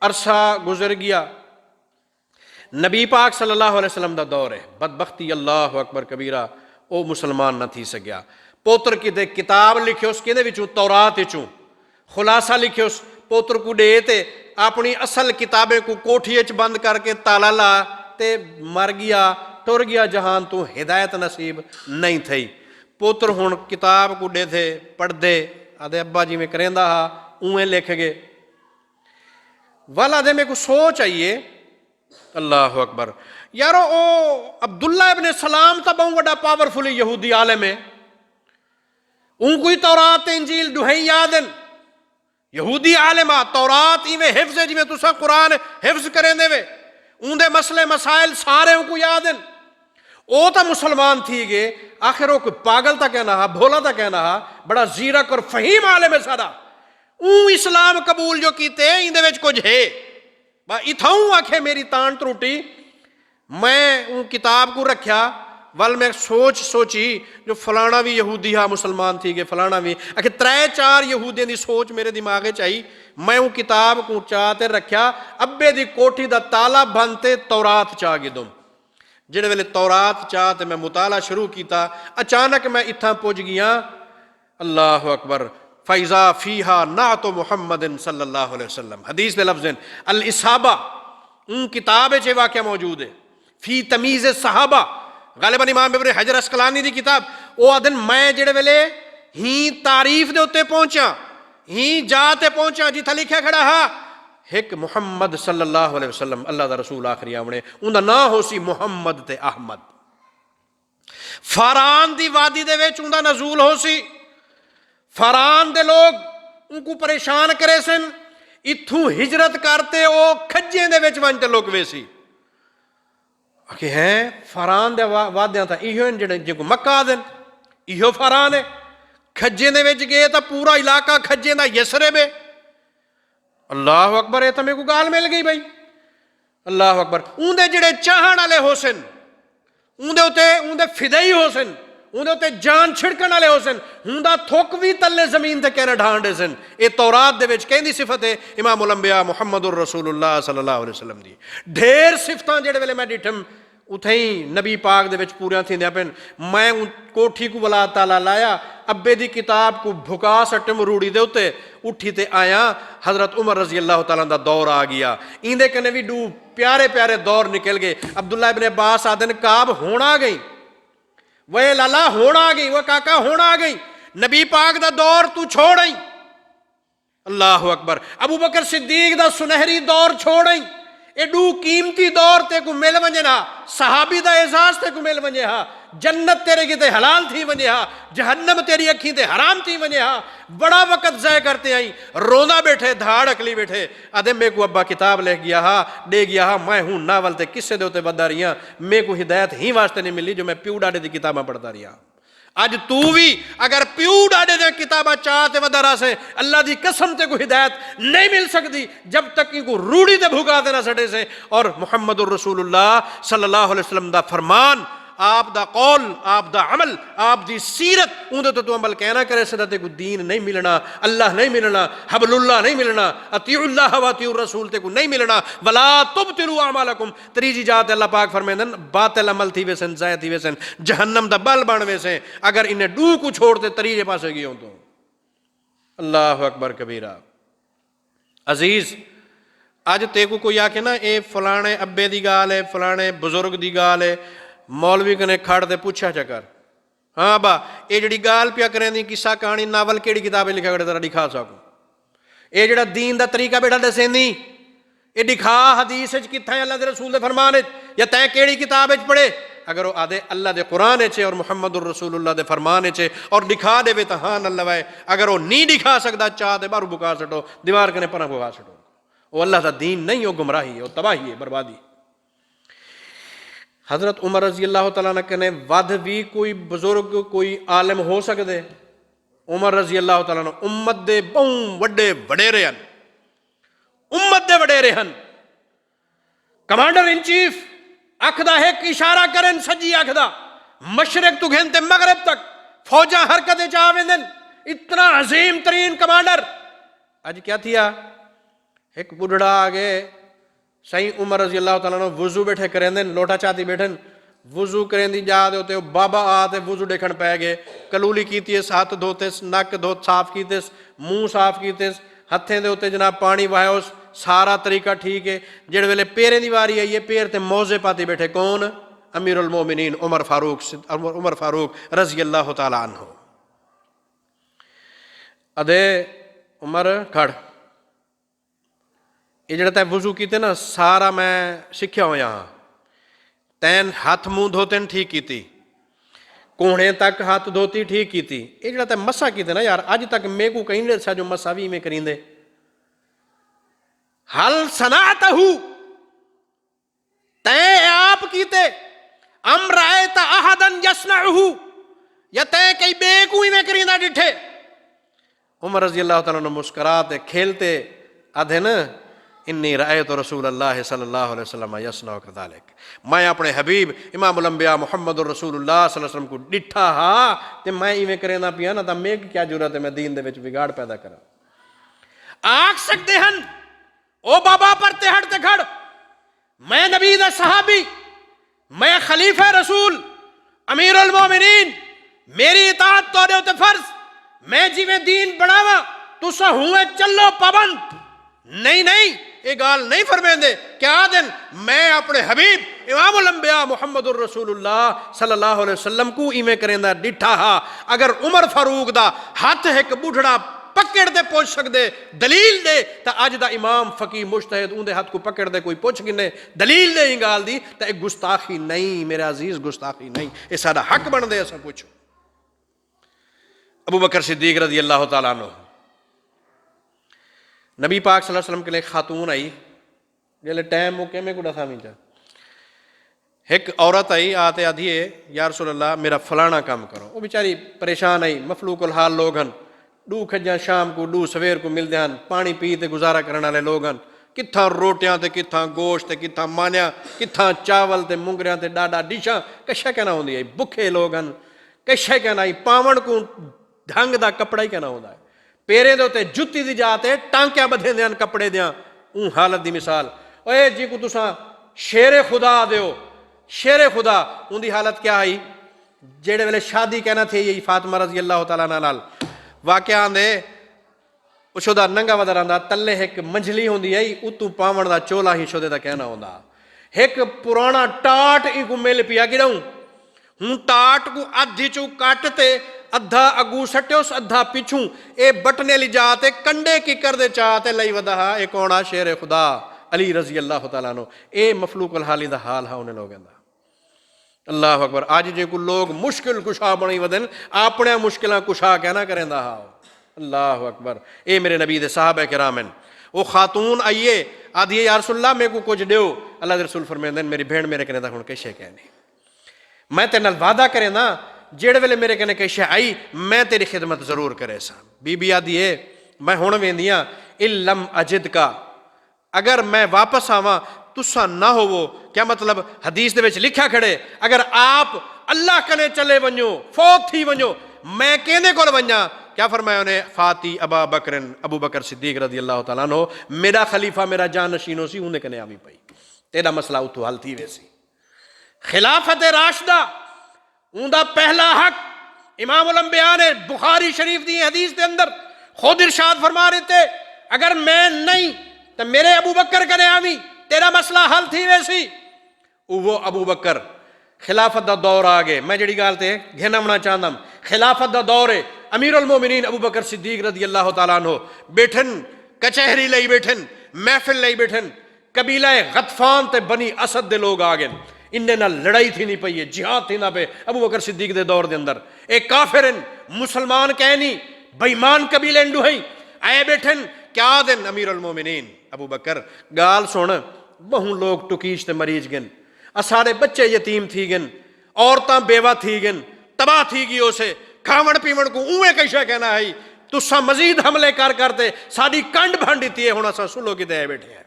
عرصہ گزر گیا. نبی پاک صلی اللہ علیہ وسلم دا دور ہے، بدبختی اللہ اکبر کبیرہ، او مسلمان نہ تھی سکیا. پوتر کی دے کتاب لکھے اس کے دے وچوں تورات وچوں خلاصہ لکھے اس پوتر کو دے تے اپنی اصل کتابیں کو کوٹھی وچ بند کر کے تالا لا تے مر گیا، ٹر گیا جہان تو، ہدایت نصیب نہیں تھی. پوتر ہن کتاب کو دے تھے پڑھ دے، آدھے ابا جی میں کریں ہا اویں لکھ گئے. والا دے میں کو سوچ آئیے. اللہ اکبر. یارو او عبداللہ ابن سلام تا بہت بڑا پاورفلی یہودی عالم ہے، ان کوئی تورات انجیل دوہیں یادن، یہودی عالمہ تورات ایویں حفظ ہے جی میں تسا قرآن حفظ کریں دے وے، ان دے مسئلے مسائل سارے ان کو یادن. او تا مسلمان تھی گئے، آخر وہ کوئی پاگل تا کہنا ہا، بھولا تا کہنا ہا، بڑا زیرک اور فہیم عالم ہے سارا. اون اسلام قبول جو کیتے ان دے وچ کچھ ہے. با اتھاؤں آکھے میری تان تروٹی، میں ان کتاب کو رکھیا، ول میں سوچی جو فلانا بھی یہودی ہا مسلمان تھی گئے، فلانا بھی آکھے 3-4 یہودیاں دی سوچ میرے دماغے چاہی. میں ان کتاب کو چاہتے رکھیا، ابے دی کوٹھی دا تالا بنتے تورات چاہ گی دوں. جڑے ویلے تورات چاہتے میں مطالعہ شروع کیتا، اچانک میں اتھاں پہنچ گیا. اللہ اکبر. فَإِذَا فِيهَا نَعْتُ مُحَمَّدٍ صلی اللہ علیہ وسلم. حدیث دے لفظ الاصحابہ، ان کتاب چھے واقعہ موجود ہے، فی تمیز صحابہ، غالباً امام ابن حجر اسقلانی دی کتاب. او آدن میں جڑے ویلے ہی تعریف دے ہوتے پہنچا، ہی جاتے پہنچا جی تھا لکھا کھڑا ہا ایک محمد صلی اللہ علیہ وسلم، اللہ دا رسول آخری آمنے، ان دا نا ہو سی محمد تے احمد. فاران دی وادی دے ویچ ان دا نزول ہو سی. فاران دے لوگ ان کو پریشان کرے سن، اتھوں ہجرت کرتے او کھجیں دے ویچ وانتے لوگ ویسی. کہ ہیں فاران دے وادیاں تھا ایہو جن کو مکہ دن، ایہو فاران ہے. کھجیں دے ویچ گئے تا پورا علاقہ کھجیں دا یسرے بے. اللہ اکبر. ہے تا میں کو گال مل گئی بھائی. اللہ اکبر. ان دے جڑے چاہن والے ہو سن، ان دے فدائی ہو سن، ان دے جان چھڑکن والے ہو سن، ان دا تھوک بھی تلے زمین تے کہنا ڈھانڈے سن. اے تورات دے وچ کہندی صفت ہے امام الانبیاء محمد الرسول اللہ صلی اللہ علیہ وسلم دی. ڈھیر صفتاں جڑے ویلے میں ڈٹھم اتھیں نبی پاک دے وچ پوریاں تھیندیاں پن. میں کوٹھی کو ولا تالا لایا، ابے دی کتاب کو بھکا سٹم روڑی دے ہوتے اٹھی تے آیا. حضرت عمر رضی اللہ تعالیٰ دا دور آ گیا. ایندے کنے بھی دو پیارے پیارے دور نکل گئے. عبداللہ ابن عباس آدن کعب ہونا گئی، وہ لالا ہونا گئی، وہ کاکا ہونا گئی، نبی پاک دا دور تو چھوڑ آئی. اللہ اکبر. ابو بکر صدیق دا سنہری دور چھوڑ آئی. ایڈو قیمتی دور تے کو مل ونجے نا، صحابی دا اعزاز تے کو مل ونجے ہا، جنت تیرے کی تے حلال تھی ونجے ہا، جہنم تیری اکھیں تے حرام تھی ونجے ہا. بڑا وقت ضائع کرتے آئیں، رونا بیٹھے، دھاڑ اکلی بیٹھے. آدھے میں کو ابا کتاب لے گیا ہا، دے گیا ہا، میں ہوں ناول تے کسے دے ہوتے بدا رہی ہاں، میں کو ہدایت ہی واسطے نہیں ملی جو میں پیو ڈاڑے دی کتاباں پڑھتا رہی ہاں. اج تو بھی اگر پیو ڈاڈے دے کتاباں چاہتے ودارا سے اللہ دی قسم تے کوئی ہدایت نہیں مل سکتی جب تک کہ کو روڑی تے بھگا دینا سٹے سے. اور محمد الرسول اللہ صلی اللہ علیہ وسلم دا فرمان، آپ دا قول، آپ دا عمل، آپ دی سیرت اندے تو عمل کہنا کرے سدا تے کو دین نہیں ملنا، اللہ نہیں ملنا، حبل اللہ نہیں ملنا، اطیعوا اللہ و اطیعوا الرسول تے کو نہیں ملنا. ولا تبطلوا اعمالکم. تریجی جات اللہ پاک فرمیندن باطل عمل تھی ویسن، ضائع تھی ویسن، جہنم دا بل بن ویسے اگر انہیں ڈو کو چھوڑ تے تریجے پاسے گئے ہوں تو. اللہ اکبر کبیرہ. عزیز اج تے کو کوئی آکے نا اے فلانے ابے دی گال ہے، فلانے بزرگ دی گال ہے، مولوی کنے کھڑ دے پوچھا چکر ہاں با اے جڑی گال پیا کریں دی قصہ کہانی ناول کیڑی کتابیں لکھا کرے ذرا دکھا سکو. اے جڑا دین دا طریقہ بیٹھا دسیں دی اے دکھا حدیث وچ کتھا ہے اللہ دے رسول دے فرمان وچ یا تے کیڑی کتاب وچ پڑھے. اگر وہ آدھے اللہ دے قرآن وچ اور محمد الرسول اللہ دے فرمان وچ اور دکھا دے تو ہاں اللہ وائے. اگر وہ نہیں دکھا سکتا چاہ دے باہر بکا سٹو، دیوار کنے پناہ بکا سٹو. وہ اللہ دا دین نہیں، وہ گمراہی ہے، وہ تباہی ہے، بربادی. حضرت عمر رضی اللہ تعالیٰ نے کہنے ود بھی کوئی بزرگ کوئی عالم ہو سکتے. عمر رضی اللہ تعالیٰ نے امت دے بہوں وڈے وڈیرے ہن، امت دے وڈیرے ہن. کمانڈر ان چیف اکھدا ایک اشارہ کرن سجی اکھدا مشرق تو گھنتے مغرب تک فوجاں حرکت چاہویں. اتنا عظیم ترین کمانڈر اج کیا تھیا ایک بڑھڑا آگے سائیں عمر رضی اللہ تعالیٰ نے وضو بیٹھے کریں دیں، لوٹا چاہتی بیٹھن وضو کریں دی جا دے ہوتے بابا آتے وضو دیکھن پہ گئے، کلولی کیتی ہے، ہاتھ دھوتے نک دھوت صاف کیتے، منہ صاف کیتے، ہتھیں دے ہوتے جناب پانی وہاؤ، سارا طریقہ ٹھیک ہے. جڑ ویلے پیریں دی واری آئی ہے پیر تے موزے پاتی بیٹھے کون؟ امیر المومنین عمر فاروق رضی اللہ تعالیٰ عنہ. ادے عمر کھڑ یہ جڑا تے وضو کیتے نا سارا میں سکھیا ہوں یہاں. تین ہاتھ منہ دھوتے ٹھیک کیتی، کوہنے تک ہاتھ دھوتی ٹھیک کیتی. یہ جڑا تے مسا کیتے نا یار اج تک میں کو کہیں نہیں دسا جو مسا بھی میں کریں دے. حل صنعتہ تے آپ کیتے ام رائیت احدن یصنعہ یا تے کئی بے کو ہی میں کریں دا ڈٹھے. عمر رضی اللہ تعالیٰ نے مسکراتے کھیلتے آدھے نا انی رأیت رسول اللہ صلی اللہ علیہ وسلم یصنع کذالک. میں اپنے حبیب امام الانبیاء محمد الرسول اللہ صلی اللہ علیہ وسلم کو ڈٹھا ہاں تے میں ایویں کریں دا پیا نا تا میں کیا ضرورت ہے میں دین دے وچ بگاڑ پیدا کرا. آکھ سکتے ہن او بابا پر تے ہٹ تے کھڑ میں نبی دا صحابی، میں خلیفہ رسول امیر المومنین، میری اطاعت تو دے فرض، میں جیویں دین بڑھاوا تسا ہوئے چلو پابند. نہیں یہ گال نہیں فرمیندے کیا دن میں اپنے حبیب امام الانبیاء محمد الرسول اللہ صلی اللہ علیہ وسلم کو ایویں کریں دا ڈٹھا ہا. اگر عمر فاروق دا ہاتھ ایک بڑھڑا پکڑ دے پوچھ سکدے دلیل دے تا اج دا امام فقی مجتہد اون دے ہاتھ کو پکڑ دے کوئی پوچھ گنے دلیل دے ہی گال دی تا ایک گستاخی نہیں میرے عزیز، گستاخی نہیں، یہ سارا حق بن دے. ایسا پوچھو ابو بکر صدیق رضی اللہ تعالیٰ عنہ نبی پاک صلی اللہ علیہ وسلم کے لئے خاتون آئی جلے ٹائم موقع میں کوڑا سامی جا ایک عورت آئی آتے آدھی ہے یا رسول اللہ میرا فلانا کام کرو. وہ بیچاری پریشان آئی، مفلوق الحال لوگ ہن، ڈو کھجاں شام کو ڈو سویر کو مل دیاں، پانی پیتے گزارا کرنے والے لوگ ہن، کتھاں روٹیاں تے کتھاں گوشت تے کتھاں مانیاں کتھاں چاول تے مونگریاں تے ڈاڈا ڈیشاں کشا کہنا ہوندی ہے، بکھے لوگ ہن کشا کہنا ہے، پاون کو ڈھنگ دا کپڑا ہی کہنا ہوندا ہے، پیرے دے تے جُتی دی جاتے ٹانکیاں بدھے دیاں کپڑے دیاں. اون حالت دی مثال اوے جی کو تساں شیر خدا دیو، شیر خدا ان دی حالت کیا آئی جیڑے ویلے شادی کہنا تھے یہی فاطمہ رضی اللہ تعالیٰ نال واقعہ آندے شدہ ننگا ودر آندا تلے ایک منجلی ہوندی ہے اتو پاون دا چولا ہی شدے دا کہنا ہوندا. ایک پرانا ٹاٹ ای کو مل پیا گڑاؤں ہوں ٹاٹ کو ادھی چو کاٹتے ادھا اگو سٹیوس ادھا پیچھوں اے بٹنے لی جاتے کنڈے کی کر دے چاہتے لئی ودہا اے کونا شیر خدا علی رضی اللہ تعالیٰ عنہ. اے مفلوق الحالی دا حال ہا انہیں لوگ اندہ. اللہ اکبر. آج جے کو لوگ مشکل کشا بنی ودن اپنے مشکلہ کشا کہنا کریں دا ہاؤ. اللہ اکبر. اے میرے نبی دے صحابہ کرامن وہ خاتون آئیے آدھی یا رسول اللہ میں کو کچھ دیو. اللہ دے رسول فرمائیں دن میری بھیڑ میرے کہنے دا ہون کیسے کہنے میں تے نال وعدہ کریں نا جڑے ویلے میرے کنے کہ شے آئی میں تیری خدمت ضرور کرے سا. بی بی آدھی ہے میں ہن ویندیاں علم اجد کا اگر میں واپس آواں تسا نہ ہوو. کیا مطلب؟ حدیث دے وچ لکھا کھڑے اگر آپ اللہ کنے چلے ونجو فوت تھی ونجو میں کیندے کول ونجاں؟ کیا فرمایا انہیں؟ فاتی ابا بکرن ابو بکر صدیق رضی اللہ تعالیٰ عنہ میرا خلیفہ میرا جان نشینو سی انہیں کنے آوی پئی تیرا مسئلہ اتو حل تھی ویسی. خلافت راشدہ اون دا پہلا حق امام الانبیاء نے بخاری شریف دی حدیث دے اندر خود ارشاد فرما رہے تھے اگر میں نہیں تو میرے ابو بکر کنے آوی تیرا مسئلہ حل تھی ویسی. وہ ابو بکر خلافت دا دور آگے میں جڑی گال تے گھنمنا چاہتا ہوں خلافت دا دور ہے. امیر المومنین ابو بکر صدیق رضی اللہ تعالیٰ عنہ بیٹھن کچہری لئی بیٹھن محفل لئی بیٹھن قبیلہ غطفان تے بنی اسد دے لوگ آگئے انہیں نہ لڑائی تھی نہیں پئی ہے جہاد تھی نہ پہ ابو بکر صدیق دے دور دے اندر ایک کافرن مسلمان کہنی بیمان قبیلے انڈو ہیں آئے بیٹھن کیا دن امیر المومنین ابو بکر گال سونا بہن لوگ ٹکیش تے مریض گن سارے بچے یتیم تھی گن عورتاں بیوہ تھی گن تباہ تھی گی اسے کھاون پیون کو اوے کیسا کہنا ہے تسا مزید حملے کر کرتے ساری کنڈ بھانڈی ہے ہونا سا سلو کی دے بیٹھے ہیں.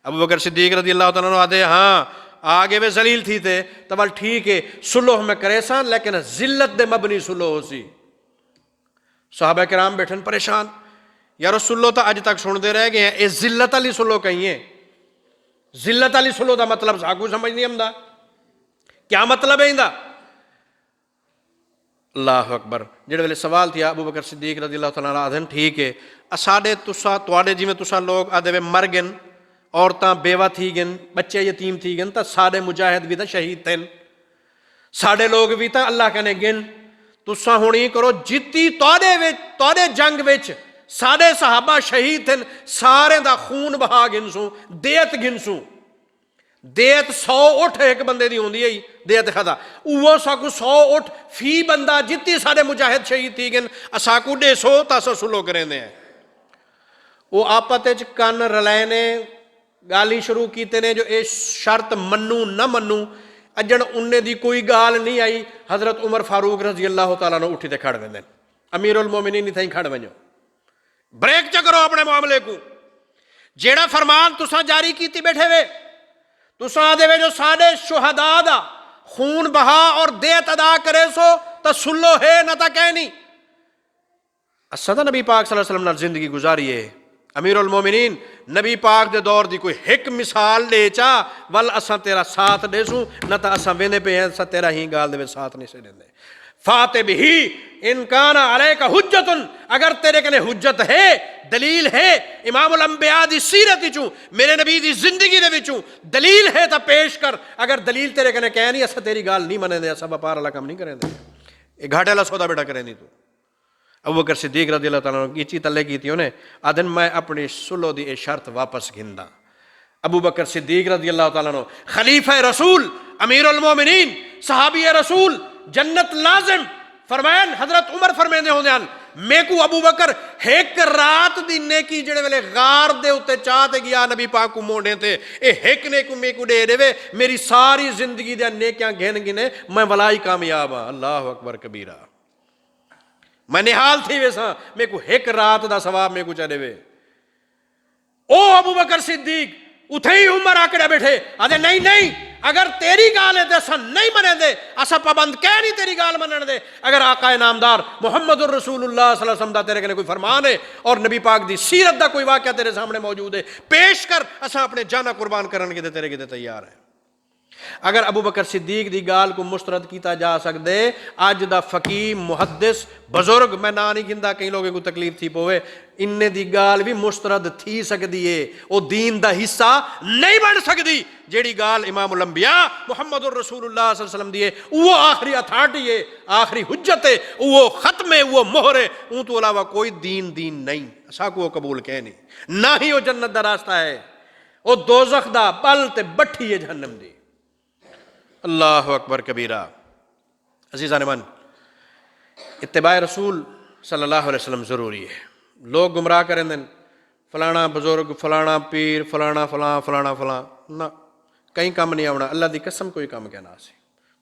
ابو بکر صدیق رضی اللہ تعالیٰ عنہ آدھے ہاں آگے وہ ذلیل تھی تھے تو ٹھیک ہے سلو ہمیں کرے سا لیکن ذلت دے مبنی سلو ہو سی. صحابہ کرام بیٹھن پریشان یار سلو تو اج تک سن دے رہ گئے ہیں اے ذلت علی سلو کہیں ہے. ذلت علی سلو دا مطلب ساکو سمجھ نہیں ہمدا کیا مطلب ہے اندہ؟ اللہ اکبر. جڑے ویلے سوال تھیا ابو بکر صدیق رضی اللہ تعالیٰ عنہ آدھن ٹھیک ہے اساڑے تسا تواڈے جی میں تسا لوگ آدھے مر گن عورتاں بیوہ تھی گن بچے یتیم تھی گن تا ساڑے مجاہد بھی تا شہید تھن ساڑے لوگ بھی تا اللہ کنے گن تسا ہونی کرو جتی تواڈے جنگ وچ ساڑے صحابہ شہید تھن سارے دا خون بہا گنسوں دیت گنسوں دیت 100 اٹھ ایک بندے دی ہوندی ہے دیت خدا وہ ساکو 100 اٹھ فی بندہ جتی سارے مجاہد شہید تھی گن اساکو 150 تاسا سلو کریں دے ہیں. وہ آپتے کن رلائے نے گالی شروع کیتے نے جو اے شرط منو نہ منو اجن انہیں دی کوئی گال نہیں آئی. حضرت عمر فاروق رضی اللہ تعالیٰ نے اٹھی تے کھڑ ویندے امیر المومنین نہیں تھیں کھڑ ونجو بریک چکرو اپنے معاملے کو جیڑا فرمان تسا جاری کیتی بیٹھے وے تسا آدھے وے جو ساڑے شہداء دا خون بہا اور دیت ادا کرے سو تا سلو ہے نہ تا کہنی. اسدہ نبی پاک صلی اللہ علیہ وسلم نے زندگی گزاری ہے امیر المومنین نبی پاک دے دور دی کوئی ایک مثال لے چا ول اساں تیرا ساتھ دے سوں نہ تا اساں ویندے پہ ہیں سا تیرا ہی گال دے ساتھ نہیں سے دیندے. فاتح بھی ان کان علیک حجت اگر تیرے کنے حجت ہے دلیل ہے امام الانبیاء دی سیرت وچوں میرے نبی دی زندگی دے وچوں دلیل ہے تا پیش کر. اگر دلیل تیرے کنے کہہ نہیں اسا تیری گال نہیں منے دے اسا وپار والا کم نہیں کریں دے یہ گھاٹے والا سودا بیٹا کریں نہیں تو. ابو بکر صدیق رضی اللہ تعالیٰ عنہ کی چیز تلے کی تھی انہیں آدھن میں اپنی سلو دی اے شرط واپس گھندا. ابو بکر صدیق رضی اللہ تعالیٰ عنہ خلیفہ رسول امیر المومنین صحابی رسول جنت لازم فرمائن حضرت عمر فرمائن دے ہوندے ہیں میں کو ابو بکر ایک رات دی نیکی جڑے ویلے غار دے ہوتے چاہتے گیا نبی پاک کو موڑے تھے اے ایک نیکو میں کو دے دے میری ساری زندگی دے نیکیاں گھن گنے میں ولائی کامیاب ہاں. اللہ اکبر کبیرہ میں نحال تھی ویسا میں کو ایک رات دا ثواب میں کو چلے وے. او ابو بکر صدیق اتھے ہی عمر آکڑے بیٹھے آدھے نہیں اگر تیری گال ہے اسا نہیں منے دے اسا پابند کہہ نہیں تیری گال منن دے. اگر آقا نامدار محمد الرسول اللہ صلی اللہ علیہ وسلم دا تیرے کنے کوئی فرمان ہے اور نبی پاک دی سیرت دا کوئی واقعہ تیرے سامنے موجود ہے پیش کر اسا اپنے جانا قربان کرن کے تیرے کے تیار ہیں. اگر ابو بکر صدیق دی گال کو مسترد کیتا جا سکدے اج دا فقیہ محدث بزرگ میں نا نہیں گندا کئی لوگوں کو تکلیف تھی پوے انہیں دی گال بھی مسترد تھی سکدی ہے او دین دا حصہ نہیں بن سکدی جیڑی گال امام الانبیاء محمد الرسول اللہ صلی اللہ علیہ وسلم دی ہے وہ آخری اتھارٹی ہے آخری حجت ہے وہ ختم ہے وہ مہر ہے اون تو علاوہ کوئی دین نہیں اسا کو قبول کہنی نہ ہی وہ جنت دا راستہ ہے وہ دوزخ دا پل تے بٹھی ہے جہنم دی. اللہ اکبر کبیرہ. عزیزان من اتباع رسول صلی اللہ علیہ وسلم ضروری ہے. لوگ گمراہ کریں دن فلانا بزرگ فلانا پیر فلانا فلاں نہ کہیں کام نہیں آونا اللہ دی قسم کوئی کام کہنا سی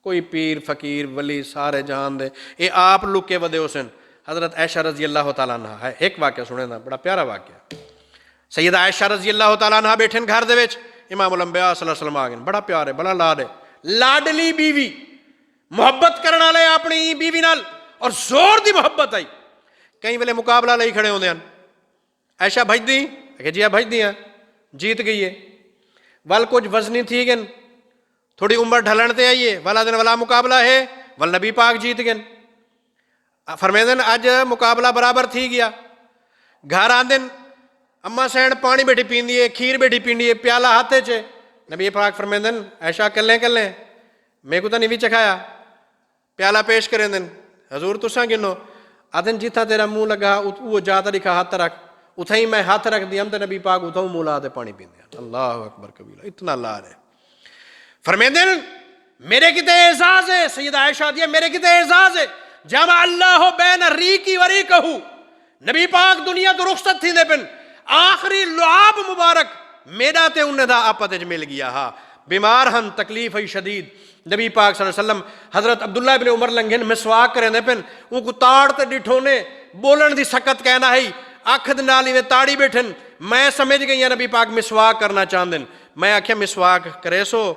کوئی پیر فقیر ولی سارے جان دے یہ آپ لکے ودے حسن حضرت عائشہ رضی اللہ تعالیٰ عنہ ہے ایک واقعہ سنے نا بڑا پیارا واقعہ سیدہ عائشہ رضی اللہ تعالیٰ عنہ بیٹھن گھر دے وچ امام الانبیاء صلی اللہ علیہ وسلم آ گئے بڑا پیار ہے بڑا لاڈ ہے لاڈلی بیوی محبت کرنے والے اپنی بیوی نال اور زور دی محبت آئی کئی ویلے مقابلہ لئی کھڑے ہوندے ہیں عائشہ بھج دی کہ جی بھج دی ہیں جیت گئی ہے ول کچھ وزنی تھی گن تھوڑی عمر ڈھلن تے آئیے والا دن والا مقابلہ ہے ول نبی پاک جیت گن فرمیندن اج مقابلہ برابر تھی گیا گھر آندن اما سین پانی بیٹھی پیندی ہے کھیر بیٹھی پیندی ہے پیالہ ہاتھے چے نبی پاک فرمیندن عائشہ کلیں میں کو تو نہیں بھی چکھایا پیالہ پیش کریں دن حضور تساں گنو آدن جیتا تیرا منہ لگا وہ جاتا لکھا ہاتھ رکھ اتھائی میں ہاتھ رکھ دیا ہم تے نبی پاک اتھاؤں منہ لا دے پانی پیندے اللہ اکبر کبیرہ اتنا لا رہے فرمیندن میرے کتے اعزاز ہے سیدہ عائشہ دیا میرے کتے اعزاز ہے جمع اللہ بین ریکی و ریکہو نبی پاک دنیا تو رخصت تھی دے پن آخری لعاب مبارک میڈا تے انہیں دا آپت اج مل گیا ہاں بیمار ہن تکلیف ہے شدید نبی پاک صلی اللہ علیہ وسلم حضرت عبداللہ بن عمر لنگھن مسواک کریں دے پن ان کو تاڑ تے ڈٹھونے بولن دی سکت کہنا ہے آکھد نالی میں تاڑی بیٹھن میں سمجھ گئی نبی پاک مسواک کرنا چاندن میں آکھیا مسواک کرے سو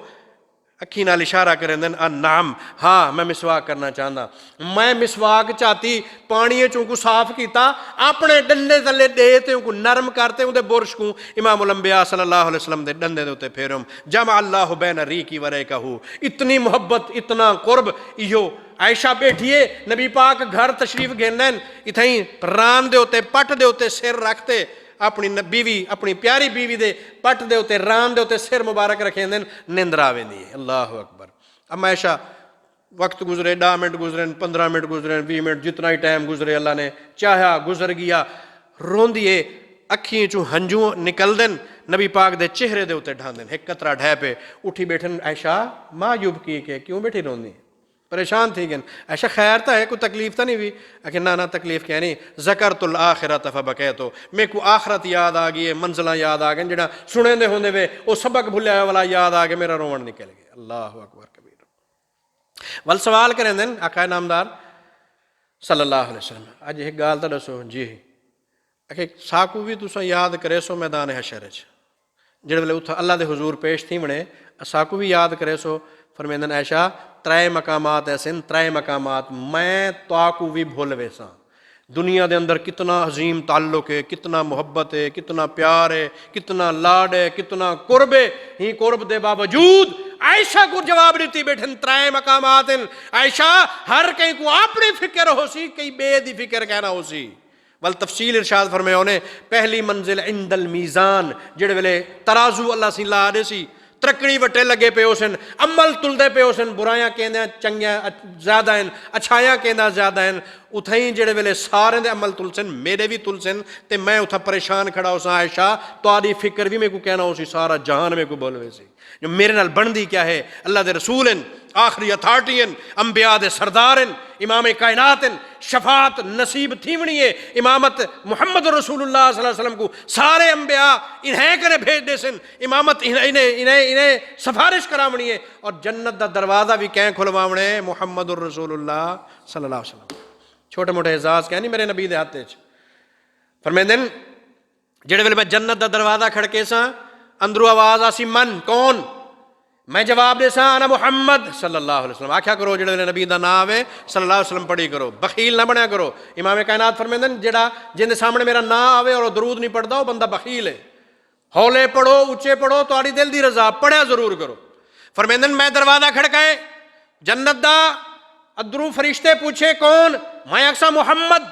اکھی نال اشارہ کریں دن نام ہاں میں مسواک کرنا چاہتا میں مسواک چاہتی پانی چونکو صاف کیتا اپنے ڈنڈے تلے دیتے کو نرم کرتے ان دے برش کو امام الانبیاء صلی اللہ علیہ وسلم دے ڈنڈے دوتے پھیرم جمع اللہ بین ریکی و ریکہو اتنی محبت اتنا قرب ایہو عائشہ بیٹھیے نبی پاک گھر تشریف گھنن اتھائیں ران دے ہوتے پٹ دے ہوتے سر رکھتے اپنی بیوی اپنی پیاری بیوی دے پٹ دے ہوتے ران دے ہوتے سر مبارک رکھیں دن نندراویں دی اللہ اکبر اب عائشہ وقت گزرے 10 منٹ گزرے 15 منٹ گزرے 20 منٹ جتنا ہی ٹائم گزرے اللہ نے چاہا گزر گیا رون دیے اکھیں چوں ہنجوں نکل دن نبی پاک دے چہرے دے ہوتے ڈھان دن ایک قطرہ ڈھے پہ اٹھی بیٹھن عائشہ ماں یوب کی کہ کیوں بیٹھی رون دی پریشان تھی گن ایسا خیر تا ہے کوئی تکلیف تا نہیں بھی اکھے نا تکلیف کیا نہیں ذکرت الآخرت فبکیتو میں کو آخرت یاد آگئی ہے منزلہ یاد آگئے جنہا سنے دے ہوندے وے وہ سبق بھولیا والا یاد آگئے میرا رومن نکل گئے اللہ اکبر کبیر وال سوال کریں دن آقا نامدار صلی اللہ علیہ وسلم آج ایک گال تا دسو جی اکھے ساکو بھی تسا یاد کرے سو میدان حشر جڑے ویلے اتھا اللہ دے حضور پیش تھی منے ساکو بھی یاد کرے سو فرمیندن عائشہ 3 مقامات ایسے 3 مقامات میں تاکو بھی بھول ویسا دنیا دے اندر کتنا عظیم تعلق ہے کتنا محبت ہے کتنا پیار ہے کتنا لاڈ ہے کتنا قرب ہے ہی قرب دے باوجود عائشہ کو جواب دیتی بیٹھن 3 مقامات عائشہ ہر کہیں کو اپنی فکر ہو سی کئی بے دی فکر کہنا ہو سی والتفصیل ارشاد فرمائے انہیں پہلی منزل عند المیزان جڑے ویلے ترازو اللہ سی لا دے سی ترکڑی وٹے لگے پہ ہوسن عمل تلدے پہ ہوسن برایاں کہندے چنگیاں زیادہ ہیں اچھایاں کہندہ زیادہ ہیں اتھائیں جڑے ویلے سارے دے عمل تلسن میرے بھی تلسن تے میں اتھا پریشان کھڑا ہو سا عائشہ تو آدھی فکر بھی میں کو کہنا ہو سی سارا جہان میں کو بولوے سی جو میرے نال بندی کیا ہے اللہ دے رسول ہیں آخری اتھارٹی ہیں انبیاء دے سردار ہیں امام کائنات ہیں شفاعت نصیب تھیونی ہے امامت محمد رسول اللہ صلی اللہ علیہ وسلم کو سارے انبیاء انہیں کرے بھیج دے سن امامت انہیں سفارش کرامنی ہے اور جنت دا دروازہ بھی کہیں کھلواونے محمد رسول اللہ صلی اللہ علیہ وسلم چھوٹے موٹے اعزاز کہیں نہیں میرے نبی دے ہاتھے فرمیندن جڑے ویلے میں جنت دا دروازہ کھڑکے سا اندرو آواز آسی من کون میں جواب دے سا انا محمد صلی اللہ علیہ وسلم آکھیا کرو جڑے ویلے نبی دا نام ہے صلی اللہ علیہ وسلم پڑھی کرو بخیل نہ بنیا کرو امام کائنات فرمیندن جڑا جن دے سامنے میرا نام آوے اور درود نہیں پڑھدا وہ بندہ بخیل ہے ہولے پڑھو اونچے پڑھو تہاڈی دل دی رضا پڑھیا ضرور کرو فرمیندن میں دروازہ کھڑکائے جنت دا ادرو فرشتے پوچھے کون میں اکسا محمد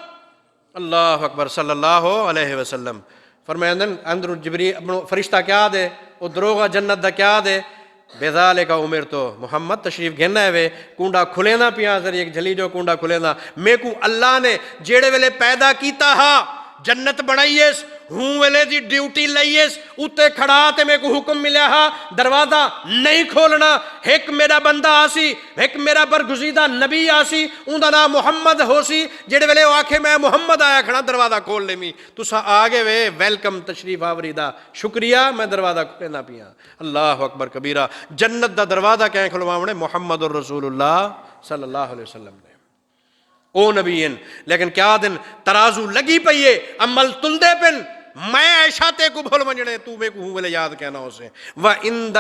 اللہ اکبر صلی اللہ علیہ وسلم فرمیندن اندر جبری فرشتہ کیا دے وہ دروغا جنت دا کیا دے بذالک عمر تو محمد تشریف گھننا ہے کنڈا کھلے نہ پیا ذری ایک جھلی جو کنڈا کھلے نہ میں کو اللہ نے جیڑے ویلے پیدا کیتا ہا جنت بنائیے ہوں ویلے دی ڈیوٹی لئیس اتے کھڑا تے میں کو حکم ملیا ہا دروازہ نہیں کھولنا. ایک میرا بندہ آسی, ایک میرا برگزیدہ نبی آسی, اون دا نام محمد ہو سی, جڑے ویلے وہ آکھے میں محمد آیا کھڑا دروازہ کھول لے می, تسا آگے وے ویلکم تشریف آوری دا شکریہ, میں دروازہ کھولے نہ پیا. اللہ اکبر کبیرہ. جنت دا دروازہ کہیں کھلواونے محمد الرسول اللہ صلی اللہ علیہ وسلم نے, او نبیین. لیکن کیا دن ترازو لگی پئیے, عمل تلدے پن, میں ایشا تے کو بھول منجنے تو میں کو ہوں ویلے یاد کہنا اسے. وَإِنْدَ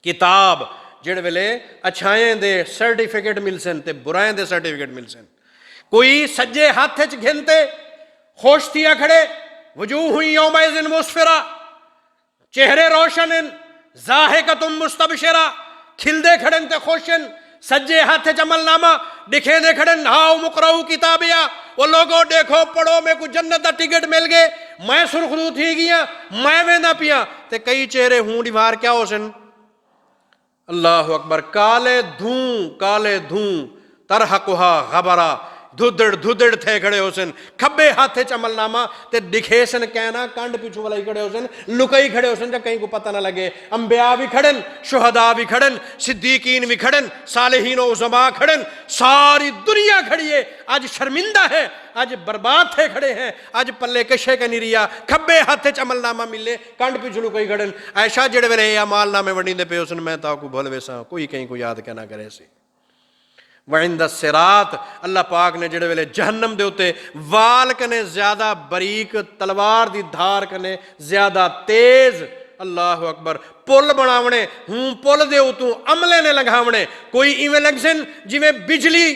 کتاب جڑے ویلے اچھائیں دے سرٹیفکیٹ مل سن تے برائیں دے سرٹیفکیٹ مل سن. کوئی سجے ہاتھ چ گھنتے خوش تھیا کھڑے, وجوہ یومئذ مسفرہ, چہرے روشن, ضاحکۃ مستبشرہ, کھلدے کھڑن تے خوشن, سجے ہاتھ چ عمل نامہ دکھے دے کھڑن, ہاؤ مقرؤ کتابیا, وہ لوگوں دیکھو پڑھو میں کو جنت دا ٹکٹ مل گئے, میں سرخرو تھی گیا, میں ویندا پیا. تے کئی چہرے ہوں دیوار کیا ہو سن, اللہ اکبر, کالے دھوں ترحقها غبرا, دھدڑ تھے کھڑے ہو سن, کھبے ہاتھے چ عمل نامہ تے دکھے سن کہنا کانڈ پیچھو والا ہی کھڑے ہو سن, لکئی کھڑے ہو سن جب کہیں کو پتہ نہ لگے. انبیاء بھی کھڑن, شہداء بھی کھڑن, صدیقین بھی کھڑن, صالحین و عظماء کھڑن, ساری دنیا کھڑی ہے. آج شرمندہ ہے, آج برباد تھے کھڑے ہیں, آج پلے کشے کا نہیں ریا, کھبے ہاتھے چ عمل نامہ ملے, کانڈ پیچھو لکئی کھڑن. عائشہ جڑے ویلے اعمال نامے وڈیندے پے ہو سن, میں تاکو بھول ویسا کوئی کہیں کو یاد کہنا کرے سی. وعند الصراط, اللہ پاک نے جڑے ویلے جہنم دے ہوتے وال کنے زیادہ بریک, تلوار دی دھار کنے زیادہ تیز, اللہ اکبر, پل بناونے ہوں پل دے اتوں عملے نے لنگھاونے. کوئی ایویں لگ سن جی میں بجلی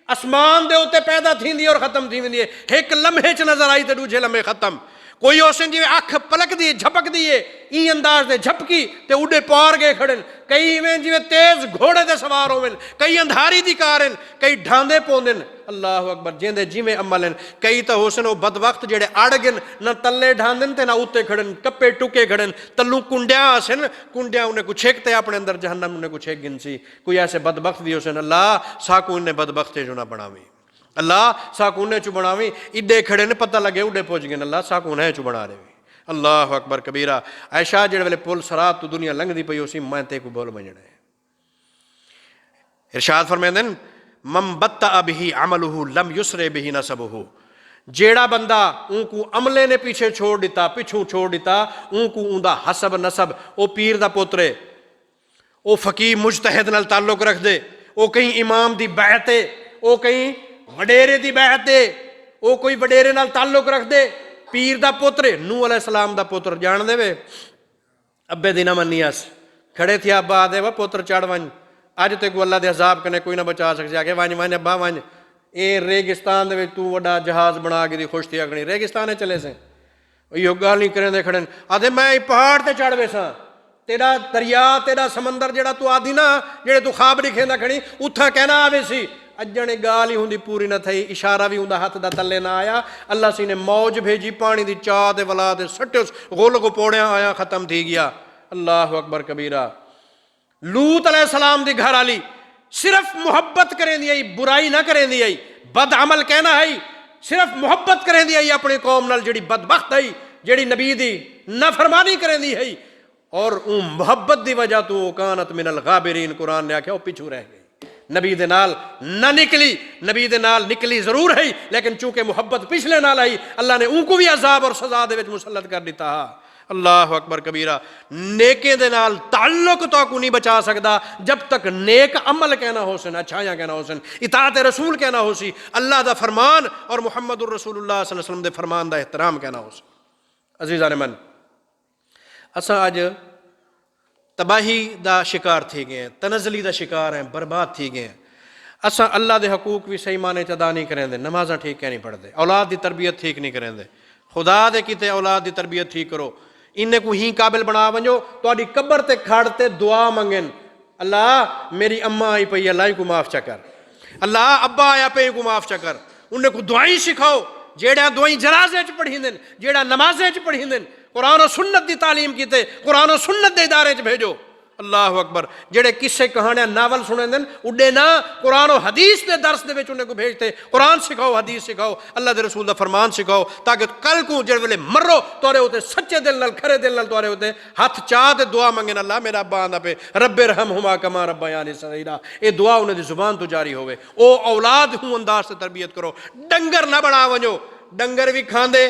اسمان دے ہوتے پیدا تھیندی اور ختم تھیندی ہے, ایک لمحے چ نظر آئی تے دوجے لمحے ختم. کوئی اوسن جی اکھ پلک دیے جھپک دیے ای انداز دے جھپکی تے اڈے پار گئے کھڑن. کئی ایویں جی تیز گھوڑے دے سوار ہوئن, کئی اندھاری دی کارن, کئی ڈھاندے پوندن, اللہ اکبر, جیندے جیویں عملن. کئی تا ہوسن او بد وقت جڑے اڑ گن, نہ تلے ڈھاندن تے نہ اوتے کھڑن, کپے ٹکے کھڑن, تلوں کنڈیاں آسن, کنڈیاں انہیں کو چھیکتے اپنے اندر, جہنم انہیں کو چھیک گن سی. کوئی ایسے بد وقت بھی ہوسن, اللہ ساکو انہیں بد وقت جو نہ بناویں, اللہ ساکو انہیں چو بناویں. اڈے کھڑے نے پتہ لگے اڈے پہنچ گئے, اللہ ساکو انہیں چو بنا رہے. اللہ اکبر کبیرہ. عائشہ جڑے ویلے پل صراط تو دنیا لنگ دی پئی اسی, میں تے کو بول منجنا ہے. ارشاد فرمیندن من بطأ به عملہ لم یسر به نسبہ, جیڑا بندہ اون کو عملے نے پیچھے چھوڑ دیتا, پیچھوں چھوڑ دیتا, اون کو اون دا حسب نسب, او پیر دا پوترے, او فقیہ مجتہد نال تعلق رکھ دے, او کہیں امام دی بیعتے, او کہیں وڈیرے دی بیعتے, او کوئی وڈیرے نال تعلق رکھ دے, پیر دا پوترے, نوح علیہ السلام دا پوتر جان دے وے, ابے دینا منیاس کھڑے تھی ابا دے وہ پوتر چڑھ ون, اج تے کو اللہ دے عذاب کنے کوئی نہ بچا سکے, آگے ون ابا ون, اے ریگستان دے تو وڈا جہاز بنا کے دی خوش تھی اگنی, ریگستانے چلے سے یہ گال نہیں کریں دے کھڑن, آدھے میں پہاڑ تے چڑھ ویسا, تیرا دریا تیرا سمندر جڑا تو آدھی نا جڑے تو خواب لکھیں دا کھڑی اتھا کہنا آوے سی, اجنے گال ہی ہوندی پوری نہ تھئی, اشارہ بھی ہوندا ہاتھ دا تلے نہ آیا. اللہ سی نے موج بھیجی پانی دی چاہ دے ولا دے سٹے غول کو پوڑیاں آیا, ختم تھی گیا. اللہ اکبر کبیرہ. لوط علیہ السلام دی گھر والی صرف محبت کریں دی آئی, برائی نہ کریں دی آئی, بد عمل کہنا ہے, صرف محبت کریں دی آئی اپنی قوم نال جڑی بدبخت ہے, جڑی نبی دی نافرمانی کریں دی ہے, اور اون محبت دی وجہ تو کانت من الغابرین, قرآن نے آکھیا وہ پیچھو رہ گئی, نبی دے نال نہ نکلی, نبی دے نال نکلی ضرور ہے لیکن چونکہ محبت پچھلے نال آئی, اللہ نے ان کو بھی عذاب اور سزا دے وچ مسلط کر دیتا. اللہ اکبر کبیرہ. نیکے دے نال تعلق تو کو نہیں بچا سکدا جب تک نیک عمل کہنا ہو سن, اچھائیاں کہنا ہو سن, اطاعت رسول کہنا ہو سی, اللہ دا فرمان اور محمد الرسول اللہ صلی اللہ علیہ وسلم دے فرمان دا احترام کہنا ہو سی. عزیزان من, اساں اج تباہی دا شکار تھی گئے ہیں, تنزلی دا شکار ہیں, برباد تھی گئے ہیں. اساں اللہ دے حقوق بھی صحیح معنی ادا نہیں کریں دے, نمازاں ٹھیک کہہ نہیں پڑھ دے, اولاد دی تربیت ٹھیک نہیں کریں دے. خدا دے کیتے اولاد دی تربیت ٹھیک کرو, انہیں کو ہی قابل بنا ونجو تو آڈی قبر تے کھاڑتے دعا منگن, اللہ میری اماں آئی پئی, اللہ کو معاف چکر, اللہ ابا آیا پئی کو معاف چکر. انہیں کو دعائیں سکھاؤ, جیڑا دعائیں جنازے چ پڑھی دن, جیڑا نمازے چ پڑھی دن, قرآن و سنت دی تعلیم کیتے, قرآن و سنت دے ادارے چ بھیجو. اللہ اکبر جڑے قصے کہانیاں ناول سنے دن اڈے نہ قرآن و حدیث دے درس دے وچ انہیں کو بھیجتے قرآن سکھاؤ حدیث سکھاؤ اللہ دے رسول دا فرمان سکھاؤ تاکہ کل کو جڑے ویلے مرو تورے ہوتے سچے دل نال کھرے دل نال تورے ہوتے ہاتھ چاہ تے دعا منگن اللہ میرا ابا آندا پہ رب ارحمہما کما ربیانی صغیرا اے دعا انہیں دی زبان تو جاری ہوئے او اولاد ہوں انداز سے تربیت کرو ڈنگر نہ بنا ونجو ڈنگر بھی کھاندے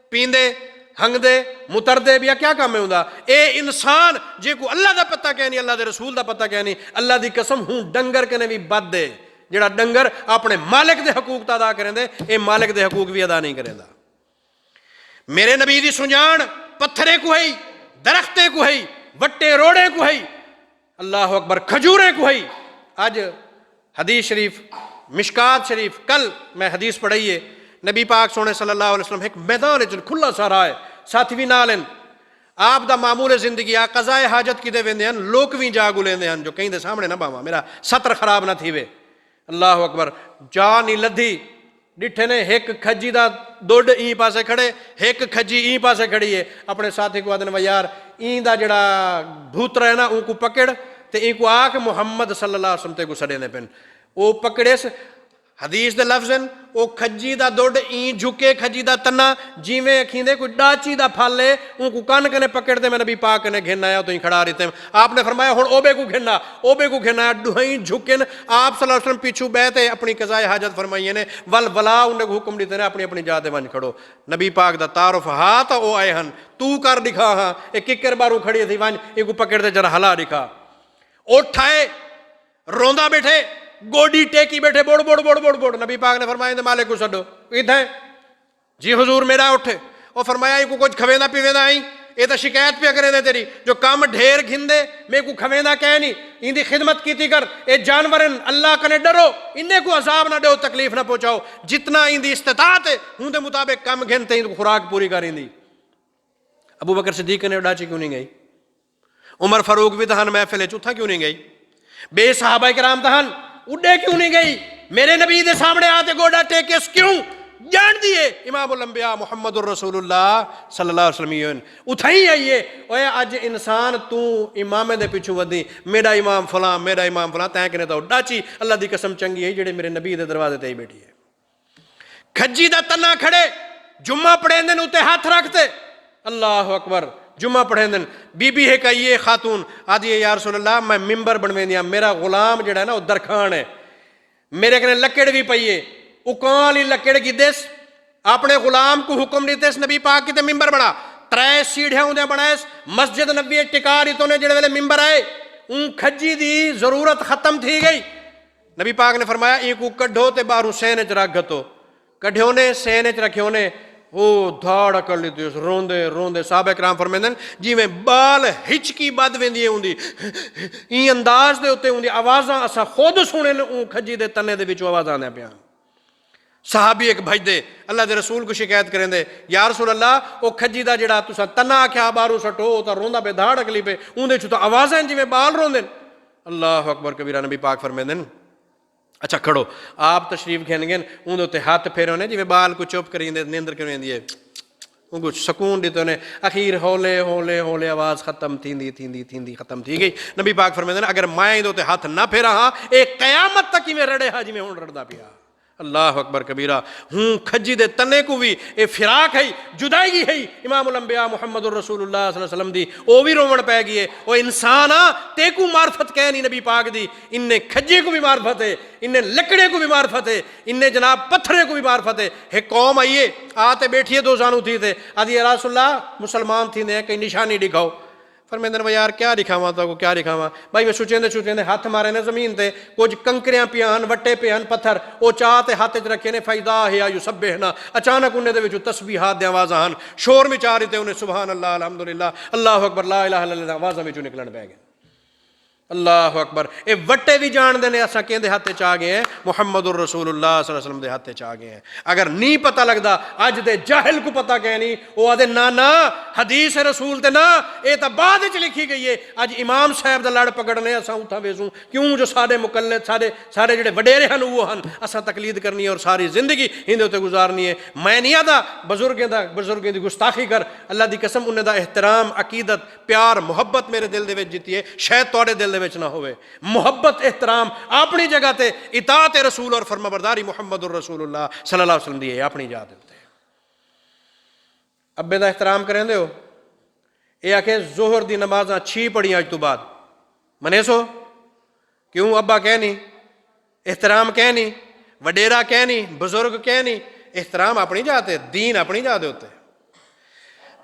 پیندے ہنگ دے متر دے بیا کیا کام ہے ہوندا اے انسان جے کو اللہ دا پتہ کہنی اللہ دے رسول دا پتہ کہنی اللہ دی قسم ہوں ڈنگر کنے بھی بد دے جڑا ڈنگر اپنے مالک دے حقوق تا ادا کریں دے اے مالک دے حقوق بھی ادا نہیں کریں دا میرے نبی دی سنجان پتھرے کو ہے درختے کو ہے وٹے روڑے کو ہے اللہ اکبر کھجورے کو ہے آج حدیث شریف مشکات شریف کل میں حدیث پڑھائیے نبی پاک سونے صلی اللہ علیہ وسلم ایک میدان کھلا سارا ہے ساتھ بھی نالن آپ دا معمول زندگی آ قضائے حاجت کی دے ویندے ہیں لوگ بھی جاگو لیندے ہیں جو کہیں دے سامنے نہ باواں میرا سطر خراب نہ تھی وے اللہ اکبر جا نہیں لدھی ڈٹھے نے ایک کھجی دا دوڑ این پاسے کھڑے ایک کھجی این پاسے کھڑی ہے اپنے ساتھی کو آدھنے یار این دا جڑا بھوترا ہے نا ان کو پکڑ تے این کو آکھ محمد صلی اللہ علیہ وسلم تے کو سڑے نے پن او پکڑے سے حدیث دے لفظن او کھجی دا دوڑ این جھکے کھجی دا تنا جیویں کھیندے کوئی ڈاچی دا پھل لے ان کو کان کنے پکڑ دے میں نبی پاک نے گھننا آیا تو ہی کھڑا رہتے ہیں آپ نے فرمایا ہن اوبے کو گھننا ڈوہیں جھکن آپ صلی اللہ علیہ وسلم پیچھو بیٹھے اپنی قضائے حاجت فرمائیے نے والولا انہیں کو حکم دیتے ہیں اپنی اپنی جاتے ونج کھڑو نبی پاک دا تعارف ہاتھ او آئے ہن تو کر دکھا ہاں ایک ککر بارو کھڑی تھی ونج ایک کو پکڑ دے جرا ہلا دکھا اٹھائے روندا بیٹھے گوڈی ٹیکی بیٹھے بوڑ بوڑ بوڑ بوڑ بوڑ نبی پاک نے فرمایا اندے مالک کو سڈو ادھر جی حضور میرا اٹھے اور فرمایا یہ کو کچھ کھویندہ پیویندہ آئیں یہ تو شکایت پہ کرے دے تیری جو کام ڈھیر گھندے میں کو کھویندہ کہہ نہیں ان دی خدمت کیتی کر اے جانورن اللہ کنے ڈرو انہیں کو عذاب نہ دو تکلیف نہ پہنچاؤ جتنا ان دی استطاعت ہے ہوں دے مطابق کم گھنتے ان کو خوراک پوری کر دی ابو بکر صدیق نے اڈاچی کیوں نہیں گئی عمر فاروق بھی دہن محفل چوتھا کیوں نہیں گئی بے صحابہ کرام دہن اڈے کیوں نہیں گئی میرے نبی دے سامنے آتے گوڑا ٹیکس کیوں جان دیئے امام الانبیاء محمد الرسول اللہ صلی اللہ علیہ وسلم اتھائی آئیے اوہ آج انسان تو امام دے پیچھو ودی میرا امام فلاں تین کنے تو ڈاچی اللہ دی قسم چنگی ہے جڑے میرے نبی دے دروازے تے ہی بیٹھی ہے کھجی دا تنا کھڑے جمعہ پڑھیں دن اتے ہاتھ رکھتے اللہ اکبر جمعہ پڑھیں دن بی بی ہے کہیے خاتون آدھی ہے یا رسول اللہ میں ممبر بنویں دیا میرا غلام جڑا ہے نا وہ درخان ہے میرے کنے لکڑ بھی پئیے اکان لی لکڑ کی دس اپنے غلام کو حکم دیتے اس نبی پاک کی تے ممبر بنا 3 سیڑھیاں ہوندے بنائے مسجد نبی ٹکا دیتوں نے جڑے والے ممبر آئے ان کھجی دی ضرورت ختم تھی گئی نبی پاک نے فرمایا این کو کڈھو تے باہروں سینے چ رکھ گتو کڈھیوں نے سینے چ رکھیوں نے وہ دھاڑا کر لیتے اس روندے صحابہ کرام فرمیندن جی میں بال ہچکی بد ویندی ہوندی این انداز دے ہوتے ہوندی آوازاں اسا خود سنے اون کھجی دے تنے دے وچوں آوازاں دے پیاں صحابی ایک بھائی دے اللہ دے رسول کو شکایت کریں دے یا رسول اللہ وہ کھجی دا جڑا تسا تنا آکھیا بارو سٹو تا روندا پہ دھاڑ کلی پہ اون دے چوں تا آوازاں جی میں بال روندن اللہ اکبر کبیرہ نبی پاک فرمیندن اچھا کھڑو آپ تشریف کھین گے ان دوتے ہاتھ پھیرے ہونے جی بال کو چوپ کریں دے نیندر کریں دیئے ان کو سکون دیتے ہونے اخیر ہولے آواز ختم تھی ختم تھی گئی نبی پاک فرمیدے اگر مائیں دوتے ہاتھ نہ پھیرا ہاں ایک قیامت تک ہی میں رڑے ہاں جی میں ہون رڑدا پیا اللہ اکبر کبیرہ ہوں کھجی دے تنے کو بھی اے فراق ہے جدائی ہے امام الانبیاء محمد الرسول اللہ صلی اللہ علیہ وسلم دی او بھی رومن پہ گئی ہے او انسان تے کو معرفت کہنی نبی پاک دی انہیں کھجی کو بھی معرفت ہے انہیں لکڑے کو بھی معرفت ہے انہیں جناب پتھرے کو بھی معرفت ہے ایک قوم آئیے آتے بیٹھیے 2 زانو تھی تھے آدھی یا رسول اللہ مسلمان تھی نے کئی نشانی دکھاؤ فرمیندن وہ یار کیا دکھاواں تو کیا دکھاواں بھائی میں سوچیں ہاتھ مارے نے زمین تے کچھ کنکریاں پیان وٹے پیان پتھر او چاہتے ہاتھ چ رکھے نے فائدہ ہے یا یسبحنا اچانک انہیں دے وچوں تسبیحات دے آوازاں ہن شور مچا رہے تے انہیں سبحان اللہ الحمدللہ اللہ اکبر لا الہ الا اللہ آوازاں وچوں نکلن پے گئے اللہ اکبر. اے وٹے بھی جان دے نے اساں کیندے ہاتھ چ آ گئے ہیں؟ محمد الرسول اللہ صلی اللہ علیہ وسلم دے ہاتھ چ آ گئے ہیں. اگر نہیں پتہ لگدا اج دے جاہل کو پتہ کہ نہیں او آدے نا حدیث رسول تے نا اے تا بعد وچ لکھی گئی ہے. اج امام صاحب دا لڑ پکڑنے اساں اتھا ویسوں کیوں جو سارے مقلد سارے جڑے وڈیرے ہن وہ ہن اساں تقلید کرنی ہے اور ساری زندگی ہندے تے گزارنی ہے. میں نہیں آدا بزرگیں دی گستاخی کر. اللہ دی قسم انہاں دا احترام عقیدت پیار محبت میرے دل دے وچ جتی ہے شاید تواڈے دل دے وچ نہ ہوئے. محبت احترام اپنی جگہ تے اطاعت رسول اور فرمانبرداری محمد الرسول اللہ صلی اللہ علیہ وسلم دی ہے اپنی جگہ تے. ابے دا احترام کریں دے ہو اے آکھے ظہر دی نمازاں 6 پڑھیاں اج تو بعد منے سو کیوں ابا کہہ نہیں احترام کہہ نہیں وڈیرا کہہ نہیں بزرگ کہہ نہیں. احترام اپنی جگہ تے دین اپنی جگہ تے ہوتے.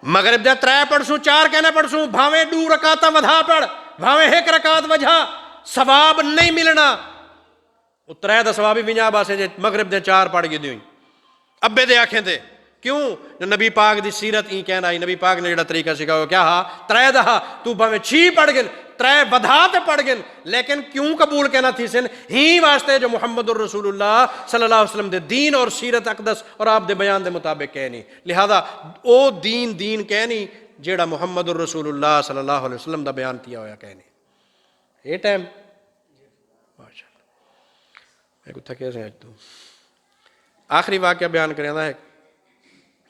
مغرب دا 3 پڑھسوں 4 کہنا پڑھسوں بھاویں 2 رکعتاں ودھا پڑھ بھاویں 1 رکعت وجھا ثواب نہیں ملنا. وہ 3 دا ثواب ہی 50 باسے جے مغرب دے 4 پڑھ گئی دیوں ابے دے آنکھیں تے کیوں جو نبی پاک دی سیرت ہی کہنا ہے. نبی پاک نے جڑا طریقہ سکھایا کیا ہا 3 دا تو بھاویں 6 پڑھ گن 3 ودھا تے پڑھ گن لیکن کیوں قبول کہنا تھی سن ہی واسطے جو محمد الرسول اللہ صلی اللہ علیہ وسلم دے دین اور سیرت اقدس اور آپ دے بیان دے مطابق کہنی. لہذا او دین کہنی جیڑا محمد الرسول اللہ صلی اللہ علیہ وسلم دا بیان کیا ہویا کہنی. یہ ٹائم ماشاء اللہ میں کو تھکے سے آج تو آخری واقعہ بیان کریں ہے.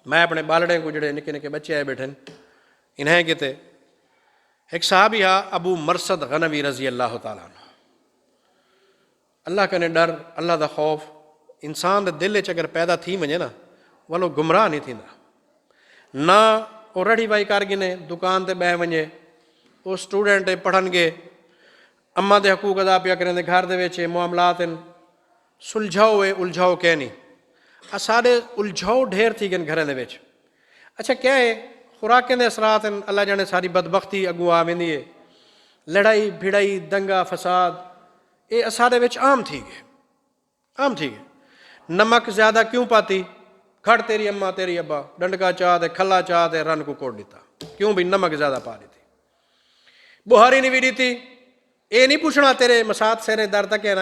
میں اپنے بالڑے کو جڑے نکے نکے بچے آئے بیٹھے انہیں کہتے ایک صحابی ہا ابو مرصد غنوی رضی اللہ تعالیٰ عنہ. اللہ کا نے ڈر اللہ دا خوف انسان دے دل وچ اگر پیدا تھی ونجے نا والو گمراہ نہیں تھیندا نہ او رڑی بائی کر گنے دکان تے بہ ونجے او سٹوڈنٹ پڑھن گے اماں دے حقوق ادا پیا کریں دے گھر دے وچ معاملات سلجھاؤ الجھاؤ کہ نہیں سارے الجھاؤ ڈھیر تھی گن گھریں دے وچ. اچھا کیا ہے خوراکیں دے اثرات اللہ جانے ساری بدبختی اگوں آ ویندی ہے لڑائی بھڑائی دنگا فساد یہ سارے وچ عام تھی گئے. نمک زیادہ کیوں پاتی کھڑ تیری اماں تیری ابا ڈنڈکا چاہ دے کھلا چاہ دے رن کو کوڑ دیتا کیوں بھی نمک زیادہ پا دیتی. بخاری نہیں بھی دیتی اے نہیں پوچھنا تیرے مسات سیرے درد کہنا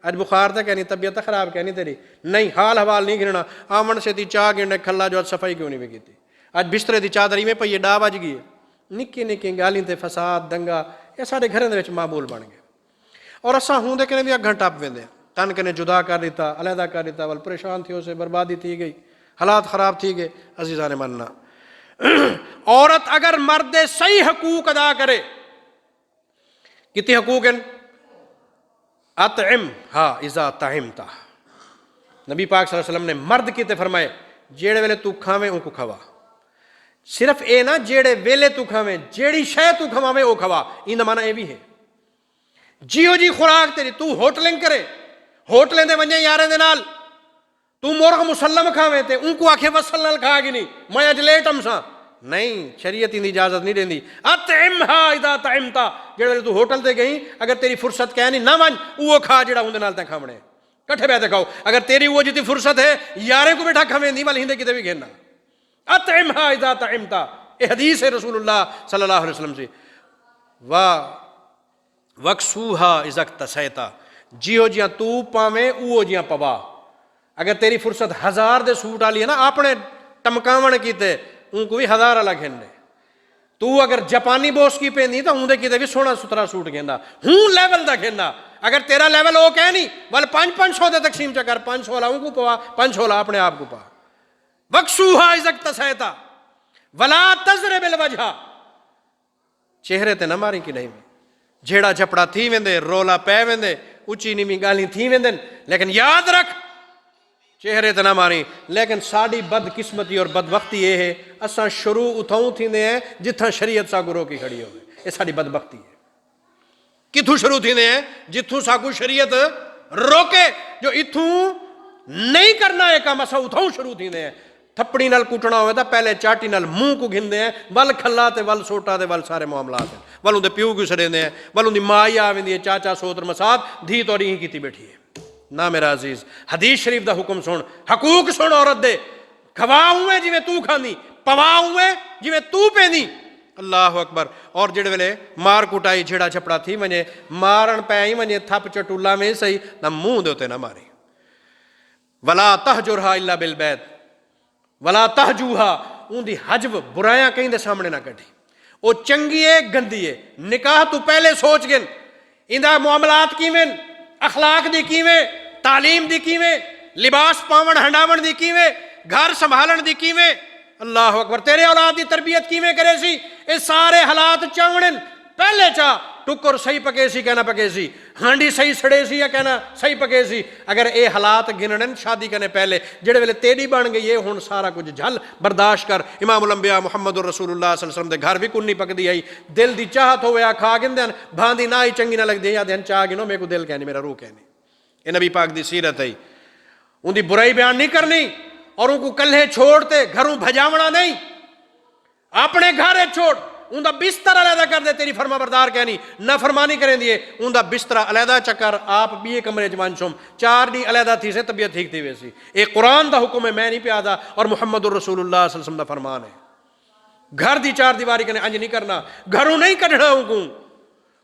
اج بخار تک کہنی طبیعت خراب کہنی تیری نہیں حال حوال نہیں گرنا آمن سے دی چاہ گنڈے کھلا جو صفائی کیوں نہیں بھی کیتی. اج بسترے دی چادری میں پئی ڈا بج گئی نکی نکی گالیں تے فساد دنگا یہ سارے گھریں دے وچ معمول بن گئے. اور اساں ہوں دے کنے بھی اگھن ٹپ ویندے تن کنے جدا کر دیتا علیحدہ کر دیتا ول پریشان تھی اسے بربادی تھی گئی حالات خراب تھی گئے. عزیزان مننا عورت اگر مرد صحیح حقوق ادا کرے کتنی حقوق ہیں اطعم ہا اذا طعمتا. نبی پاک صلی اللہ علیہ وسلم نے مرد کیتے فرمائے جیڑے ویلے تو کھاویں ان کو کھوا. صرف اے نہ جیڑے ویلے تو کھاویں جیڑی شے تو کھواویں او کھوا. این دا معنی اے بھی ہے جیو جی خوراک تیری تو ہوٹلنگ کرے ہوٹلیں دے ونجے یاریں دے نال تو مرغ مسلم کھاویں تے ان کو آکھے وصل نال کھا گی نہیں میں اج لیٹم سا نہیں شریعت دی اجازت نہیں دیندی. اطعمھا اذا طعمتا جڑے تو ہوٹل تے گئی اگر تیری فرصت کہنی نہ ون او کھا جڑا اون دے نال تے کھاونے کٹھے بیٹھے کھاؤ. اگر تیری وہ جتی فرصت ہے یارے کو بیٹھا کھاویں دی ول ہندے کتے بھی گھننا. اطعمھا اذا طعمتا اے حدیث ہے رسول اللہ صلی اللہ علیہ وسلم سے. وکسوہا اذا اکتسیتا جیو جیاں تو پاویں او جیاں پوا. اگر تیری فرصت 1000 دے سوٹ والی ہے نا اپنے ٹمکاون کیتے ان کو بھی 1000 والا گھننے. تو اگر جاپانی بوس کی پہنی تو اندے کیتے بھی سونا سترا سوٹ گھننا ہوں لیول دا گھننا. اگر تیرا لیول او کہہ نہیں ول 500 دے تقسیم چکر 500 والا ان کو پوا 500 والا اپنے آپ کو پا. وکسوہا اذا اکتسیتا ولا تضرب الوجہ چہرے تے نہ ماری کی نہیں جھیڑا جھپڑا تھی ویندے رولا پے ویندے اچھی نیویں گالیاں تھی ویندن لیکن یاد رکھ چہرے تے نہ ماری. لیکن ساڈی بد قسمتی اور بد وقتی یہ ہے اساں شروع اتھوں تھیندے ہیں جتھاں شریعت ساگو روکی کھڑی ہوئے. یہ ساڈی بد وقتی ہے. کتھوں شروع تھیندے ہیں جتھوں ساگو شریعت روکے جو اتھوں نہیں کرنا ہے کام اساں اتھوں شروع تھیندے ہیں. تھپڑی نال کٹنا ہوئے تا پہلے چاٹی نال منہ کو گھندے ہیں ول کھلا تے ول سوٹا تے ول سارے معاملات ہیں ول اندے پیو کو سڑیندے ہیں ول اندی ماں ہی آویندی ہے چاچا سوتر مساد دھی توڑی ہی کیتی بیٹھی ہے. نہ میرا عزیز حدیث شریف دا حکم سن حقوق سن عورت دے کھوا ہوئے جی میں تو کھانی پوا ہوئے جی میں تو پہنی. اللہ اکبر. اور جڑے ویلے مار کٹائی جھڑا چھپڑا تھی ونجے مارن پے ہی ونجے تھپ چٹولا میں صحیح نہ منہ دے اتے نہ ماری. ولا تہجرھا الا بالبیت ولا تہجوھا اون دی حجب برایاں کہیں دے سامنے نہ کڈھی. او چنگی ہے گندی ہے نکاح تو پہلے سوچ گن ایندا معاملات کیویں اخلاق دی کیویں تعلیم دی کیویں لباس پاون ہنڈاون دی کیویں گھر سنبھالن دی کیویں اللہ اکبر تیرے اولاد دی تربیت کیویں کرے سی اے سارے حالات چاونن پہلے چا ٹکر صحیح پکے سی کہنا پکے سی ہانڈی صحیح سڑے سی یا کہنا صحیح پکے سی. اگر اے حالات گننن شادی کرنے پہلے جڑے ویلے تیری بن گئی ہے ہن سارا کچھ جھل برداشت کر. امام الانبیاء محمد رسول اللہ صلی اللہ علیہ وسلم دے گھر بھی کنی پکدی آئی دل دی چاہت ہوئے آ کھا گندن بھاندی نہ ہی چنگی نہ لگ دے یا دین چاہ گنو میرے کو دل کہنی میرا روح کہنی. اے نبی پاک دی سیرت ہے ان دی برائی بیان نہیں کرنی اور ان کو کلھے چھوڑتے گھروں بھجاونا نہیں اپنے گھر چھوڑ ان دا بستر علیحدہ کر دے تیری فرما بردار کہنی نہ فرمانی کریں دیے ان دا بستر علیحدہ چکر آپ بھی ایک کمرے جوان شم 4 دی علیحدہ تھی سے طبیعت ٹھیک تھی ویسی. ایک قرآن دا حکم ہے میں نہیں پیادا اور محمد الرسول اللہ صلی اللہ علیہ وسلم دا فرمان ہے. گھر دی 4 دیواری کنے انج نہیں کرنا گھروں نہیں کڈھنا ہوں کو.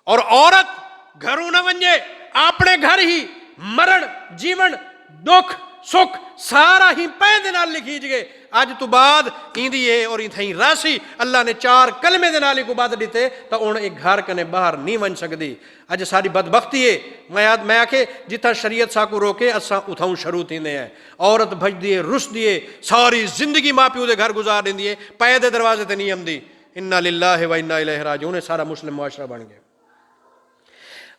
اور عورت گھروں نہ ونجے اپنے گھر ہی مرن جیون دکھ سکھ سارا ہی پے دے نال لکھی جگے اج تو بعد ایندی ہے اور تھیں راسی اللہ نے 4 کلمے دے نال کو بعد دیتے تو ہن ایک گھر کنے باہر نہیں ون سکدی. اج ساری بدبختی ہے میں آکھے جتھا شریعت سا کو روکے اساں اتھاؤں شروع تھیندے ہیں. عورت بھجدی ہے رس دیے ساری زندگی ماں پیو دے گھر گزار دیندی ہے پے دے دروازے تے نہیں آمدی. انا للہ و انا الیہ راجعون سارا مسلم معاشرہ بن گیا.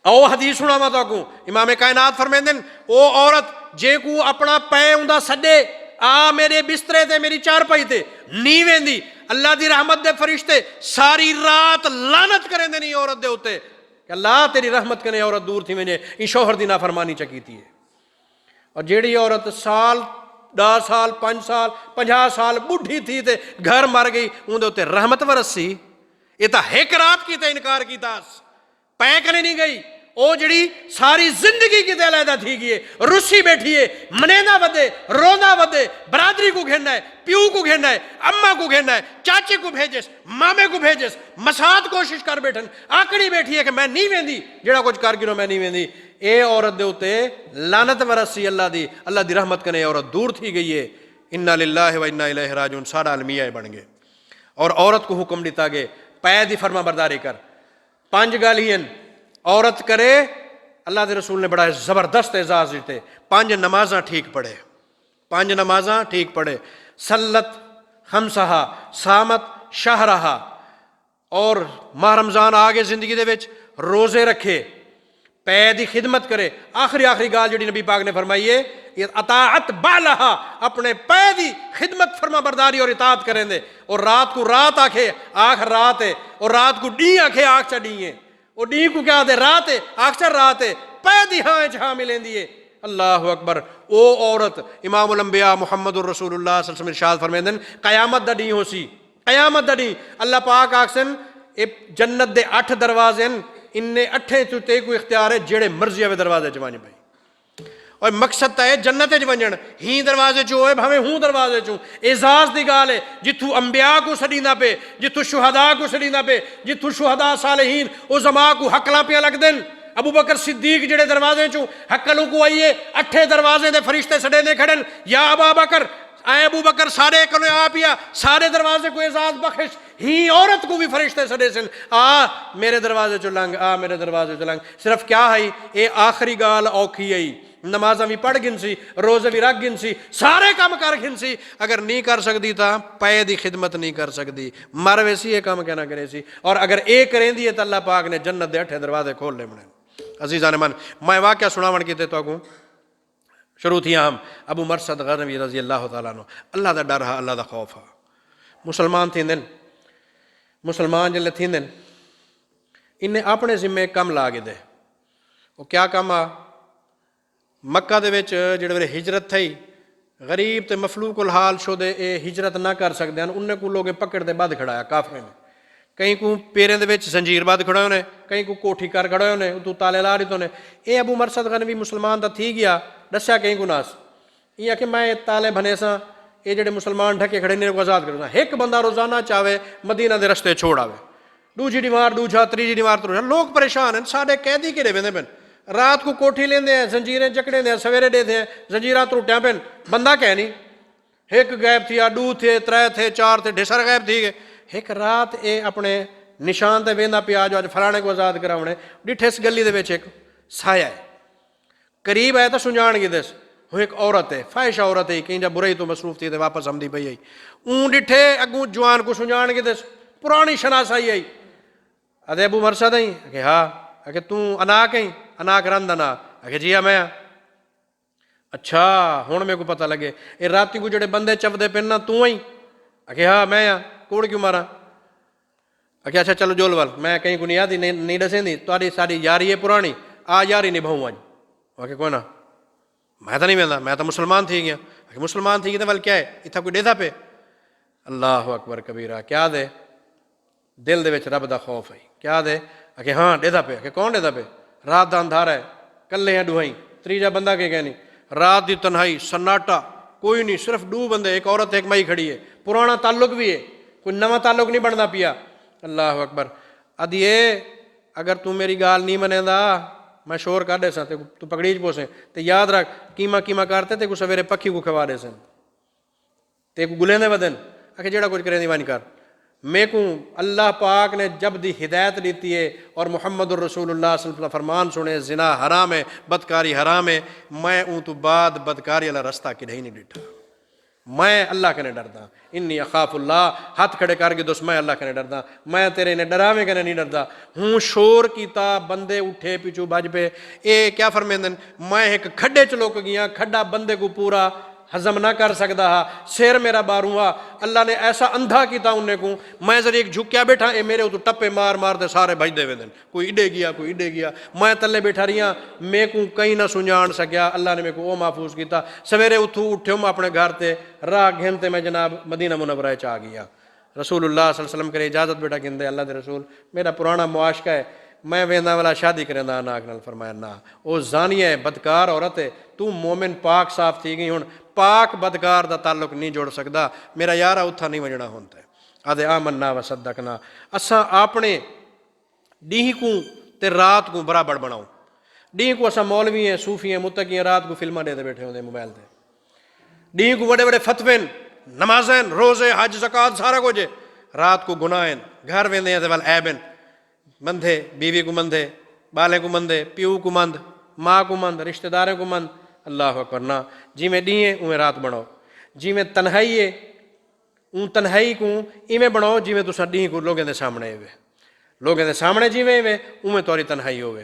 او حدیث سناوا تو کو امام کائنات فرمیندن او عورت جے کو اپنا پے اوندا سڈے آ میرے بسترے تے میری چارپائی تے نہیں ویندی اللہ دی رحمت دے فرشتے ساری رات لعنت کریں دے نہیں عورت دے ہوتے کہ اللہ تیری رحمت کنے عورت دور تھی ونجے ان شوہر دی نافرمانی چکیتی ہے. اور جیڑی عورت سال 10 سال 5 سال 50 سال بڈھی تھی تے گھر مر گئی اون دے ہوتے رحمت ورسی یہ تا ایک رات کی تے انکار کی تاس پے کنے نہیں گئی. او جڑی ساری زندگی کی تے علیحدہ تھی گئی رسی بیٹھی ہے منینا ودے رونا ودے برادری کو گھننا ہے پیو کو گھننا ہے اماں کو گھننا ہے چاچے کو بھیجس مامے کو بھیجس مسات کوشش کر بیٹھن آکڑی بیٹھی ہے کہ میں نہیں ویندی جڑا کچھ کر گنو میں نہیں ویندی. اے عورت دے اوتے لعنت ورسی اللہ دی رحمت کنے عورت دور تھی گئی ہے. انا للہ و انا الیہ راجعون سارا المیہ بن گئے. اور عورت کو حکم دیتا گئے پے دی فرما برداری کر 5 گالیاں عورت کرے. اللہ دے رسول نے بڑا زبردست اعزاز دیتے 5 نمازاں ٹھیک پڑھے 5 نمازاں ٹھیک پڑھے سلت خمسہا سامت شہرہا اور ماہ رمضان آگے زندگی دے وچ روزے رکھے پے دی خدمت کرے. آخری گال جڑی نبی پاک نے فرمائی ہے اطاعت بالہا اپنے پے دی خدمت فرما برداری اور اطاعت کریں دے. اور رات کو رات آکھے آخ رات ہے اور رات کو ڈی آکھے آخ چا ڈی ہے اور ڈی کو کیا دے رات ہے اکثر رات ہے پے دی ہاں ملیں دیے. اللہ اکبر. او عورت امام الانبیاء محمد الرسول اللہ صلی اللہ علیہ وسلم ارشاد فرمیندن قیامت دا ڈی ہو سی قیامت دا ڈی اللہ پاک آکسن اے جنت دے 8 دروازے اننے 8 تو تے کو اختیار ہے جڑے مرضی آوے دروازے چ ونج بھائی. اور مقصد تا ہے جنت وچ ونجن ہی دروازے چ ہوئے بھاویں ہوں دروازے چوں اعزاز دی گال ہے جتھوں انبیاء کو سڈیندا پے جتھوں شہداء کو سڈیندا پے جتھوں شہداء صالحین عظماء کو حقلاں پیا لگ دین. ابو بکر صدیق جڑے دروازے چوں حقلوں کو آئیے 8 دروازے دے فرشتے سڈے نے کھڑن یا ابا بکر اے ابو بکر سارے کنے آ پیا سارے دروازے کو اعزاز بخش. ہی عورت کو بھی فرشتے سڈے سن آ میرے دروازے چ لنگ آ میرے دروازے چ لنگ. صرف کیا ہے اے آخری گال اوکھی ہے نمازاں بھی پڑھ گن سی روزے بھی رکھ گن سی سارے کام کر گن سی اگر نہیں کر سکتی تا پے دی خدمت نہیں کر سکتی مر ویسی یہ کام کہنا کرے سی. اور اگر اے کریں دی تو اللہ پاک نے جنت دے 8 دروازے کھول لے بنے. عزیزان من میں واقعہ سناون کیتے تو اگوں شروع تھی ہم ابو مرثد غنوی رضی اللہ تعالیٰ عنہ. اللہ دا ڈر ہا اللہ دا خوف ہا. مسلمان تھیندن مسلمان جلے تھیندن انہیں اپنے ذمے کم لا کے دے. وہ کیا کم آ مکہ دے وچ جڑے ویلے ہجرت تھی غریب تے مفلوق الحال شو دے اے ہجرت نہ کر سکتے ہیں انہیں کو لوگ پکڑ دے بعد کھڑایا کافرے نے. کہیں کو پیریں دے وچ زنجیر بعد کھڑا ہونے کہیں کو کوٹھی کر کھڑا ہونے تو تالے لا رہے نے. اے ابو مرثد غنوی مسلمان دا تھی گیا دسیا کہیں کو ناس یہ کہ میں تالے بھنے سا یہ جڑے مسلمان ڈھکے کھڑے نے کو آزاد کرنا. ایک بندہ روزانہ چاہے مدینہ دے رستے چھوڑ آوے دوجی ڈیمار دوجا تیجی ڈیمار تروجا لوگ پریشان ہیں سارے قیدی کہڑے ویندے پن رات کو کوٹھی لیندے ہیں زنجیریں جکڑے ہیں سویرے دے ہیں زنجیراں ترٹیاں پن بندہ کہ نہیں ایک غائب تھی دو تھے ترے تھے چار تھے ڈھسر غائب تھی گئے ایک رات اے اپنے نشان تے ویندا پیا جو اج فلانے کو آزاد کراونے ڈٹھے اس گلی دے وچ ایک سایہ ہے قریب آیا تو سنجان گی دس وہ ایک عورت ہے فاحشہ عورت ہے کہیں جا برائی تو مصروف تھی تے واپس آمدی پئی آئی اون ڈٹھے اگوں جوان کو سنجان گی دس پرانی شناسائی آئی ادے ابو مرشد آئی کہ ہاں کہ تو انا کہیں انا کرند انا کہ جی ہاں میں اچھا ہوں میرے کو پتہ لگے یہ راتی کو جڑے بندے چفدے پہننا تو آئی کہ ہاں میں کوڑ کیوں مارا کہ اچھا چلو جول وال میں کہیں کو نہیں آتی نہیں ڈسیں دی تاری ساری یاری ہے پرانی آ یاری نبھاؤں آج کہ کوئی نہ میں تو نہیں ویندا میں تو مسلمان تھی گیا کہ مسلمان تھی گیا تو ول کیا ہے اتنا کوئی ڈیدا پہ اللہ اکبر کبیرہ کیا دے دل دے وچ رب دا خوف ہے کیا دے کہ ہاں ڈیدا پہ کہ کون ڈیدا پہ رات دا اندھارا ہے کلے ہیں ڈوہائی تریجا بندہ کہ کہنی رات دی تنہائی سناٹا کوئی نہیں صرف دو بندے ایک عورت ایک مائی کھڑی ہے پرانا تعلق بھی ہے کوئی نواں تعلق نہیں بننا پیا اللہ اکبر ادیے اگر تو میری گال نہیں منے دا میں شور کر دے سا تو پکڑیچ پوسے تے یاد رکھ کیما کیما کرتے تے کو سویرے پکھی کو کھوا دے سن تے کو گلیں دے بدن کہ جڑا کچھ کریں دیوانی کر میں کو اللہ پاک نے جب دی ہدایت دیتی ہے اور محمد الرسول اللہ صلی اللہ علیہ وسلم فرمان سنے زنا حرام ہے بدکاری حرام ہے میں اون تو بعد بدکاری اللہ رستہ کی نہیں ڈٹھا میں اللہ کے نے ڈردا انی اخاف اللہ ہاتھ کھڑے کر کے دوست میں اللہ کے نے ڈردا میں تیرے نے ڈراوے کے نہیں ڈردا ہوں شور کیتا بندے اٹھے پیچھو بج پہ اے کیا فرمیندن میں ایک کھڈے چ لوک گیا کھڈا بندے کو پورا ہضم نہ کر سکتا ہا سیر میرا باروں ہا اللہ نے ایسا اندھا کیتا انہیں کو میں ذرا ایک جھکیا بیٹھا اے میرے تو ٹپے مار مار دے سارے بھج دے ویندن کوئی اڈے گیا میں تلے بیٹھا رہیا میں کو کہیں نہ سنجان سکیا اللہ نے میں کو او محفوظ کیتا سویرے اتھو اٹھے میں اپنے گھر تے راہ گھنتے میں جناب مدینہ منورہ چ آ گیا رسول اللہ صلی اللہ علیہ وسلم کرے اجازت بیٹا گھندے اللہ دے رسول میرا پرانا معاشقہ ہے میں ویندا والا شادی کریں دا ناک نال فرمایا نا او زانیہ ہے بدکار عورت ہے تو مومن پاک صاف تھی گئی ہن پاک بدکار دا تعلق نہیں جوڑ سکدا میرا یارا اتھا نہیں وجنا ہونتا ہے آدھے آمنا و صدقنا اساں اپنے ڈیہ کو تے رات کو برابر بناؤ ڈیہ کو اساں مولوی ہیں صوفی ہیں متقی ہیں رات کو فلماں دے بیٹھے ہوندے موبائل تے ڈیہ کو بڑے بڑے فتوے نمازیں روزے حج زکات سارا کچھ رات کو گناہ گھر ویندے ہیں تے ول عیب مندھے بیوی کو مندھے بالے کو مندھے پیو کو مند ماں کو مند رشتہ داروں کو مند اللہ اکبر نہ جی میں ڈیئیں اویں رات بناؤ جی میں تنہائی ہے اون تنہائی کو ایویں بناؤ جی میں تساں ڈیئیں کو لوگوں دے سامنے ہوئے لوگوں دے سامنے جیویں ہوئے اویں توری تنہائی ہوئے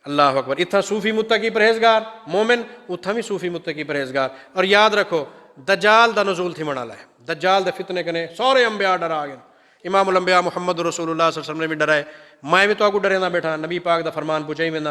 اللہ اکبر اتھا صوفی متقی پرہیزگار مومن اتھا بھی صوفی متقی پرہیزگار اور یاد رکھو دجال دا نزول تھی منالا ہے دجال دے فتنے کنے سارے انبیاء ڈرا گئے امام الانبیاء محمد رسول اللہ صلی اللہ علیہ وسلم نے بھی ڈرائے میں بھی تو آگو ڈرے نہ بیٹھا نبی پاک دا فرمان پوچھائی میں نہ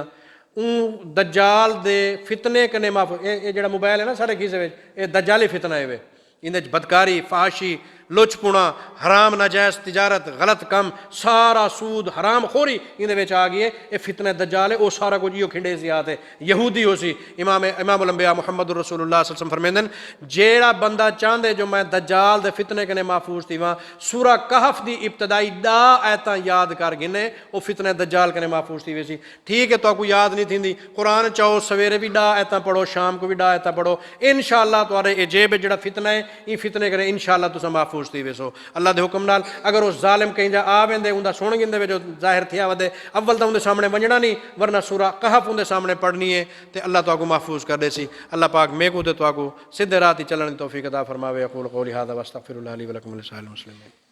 اون دجال دے فتنے کنے معاف یہ جڑا موبائل ہے نا سارے کیسے وچ یہ دجالی فتنہ ہے اندے بدکاری فحاشی لچ پونا حرام ناجائز تجارت غلط کم سارا سود حرام خوری اندے وچ آ گئی ہے یہ فتنہ دجال ہے او سارا کچھ یہ کھنڈے سی آتے یہودی ہو سی امام الانبیاء محمد رسول اللہ صلی اللہ علیہ وسلم فرمیندن جیڑا بندہ چاندے جو میں دجال دے فتنے کنے محفوظ تھی وہاں سورہ کہف دی ابتدائی دا آیتاں یاد کر گنے او فتنہ دجال کنے محفوظ تھی ویسی ٹھیک ہے تو کو یاد نہیں تھیندی قرآن چاہو سویرے بھی ڈا آیتاں پڑھو شام کو بھی ڈا آیتاں پڑھو انشاءاللہ تمہارے اے جیب جڑا فتنہ ہے یہ فتنے کرے انشاءاللہ تساں محفوظ تھی ویسو اللہ دے حکم نال اگر اس ظالم کہیں جا آ ویندے اوندا سن گندے وچ جو ظاہر تھیا ودے اول تو اون دے سامنے ونجنا نہیں ورنہ سورہ کہف اون دے سامنے پڑھنی ہے تے اللہ تو کو محفوظ کر دے سی اللہ پاک میں کو تے تو کو سیدھے راہ تے چلن دی توفیق عطا فرماوے اقول قولی ھذا واستغفر اللہ لی ولکم ولسائر المسلمین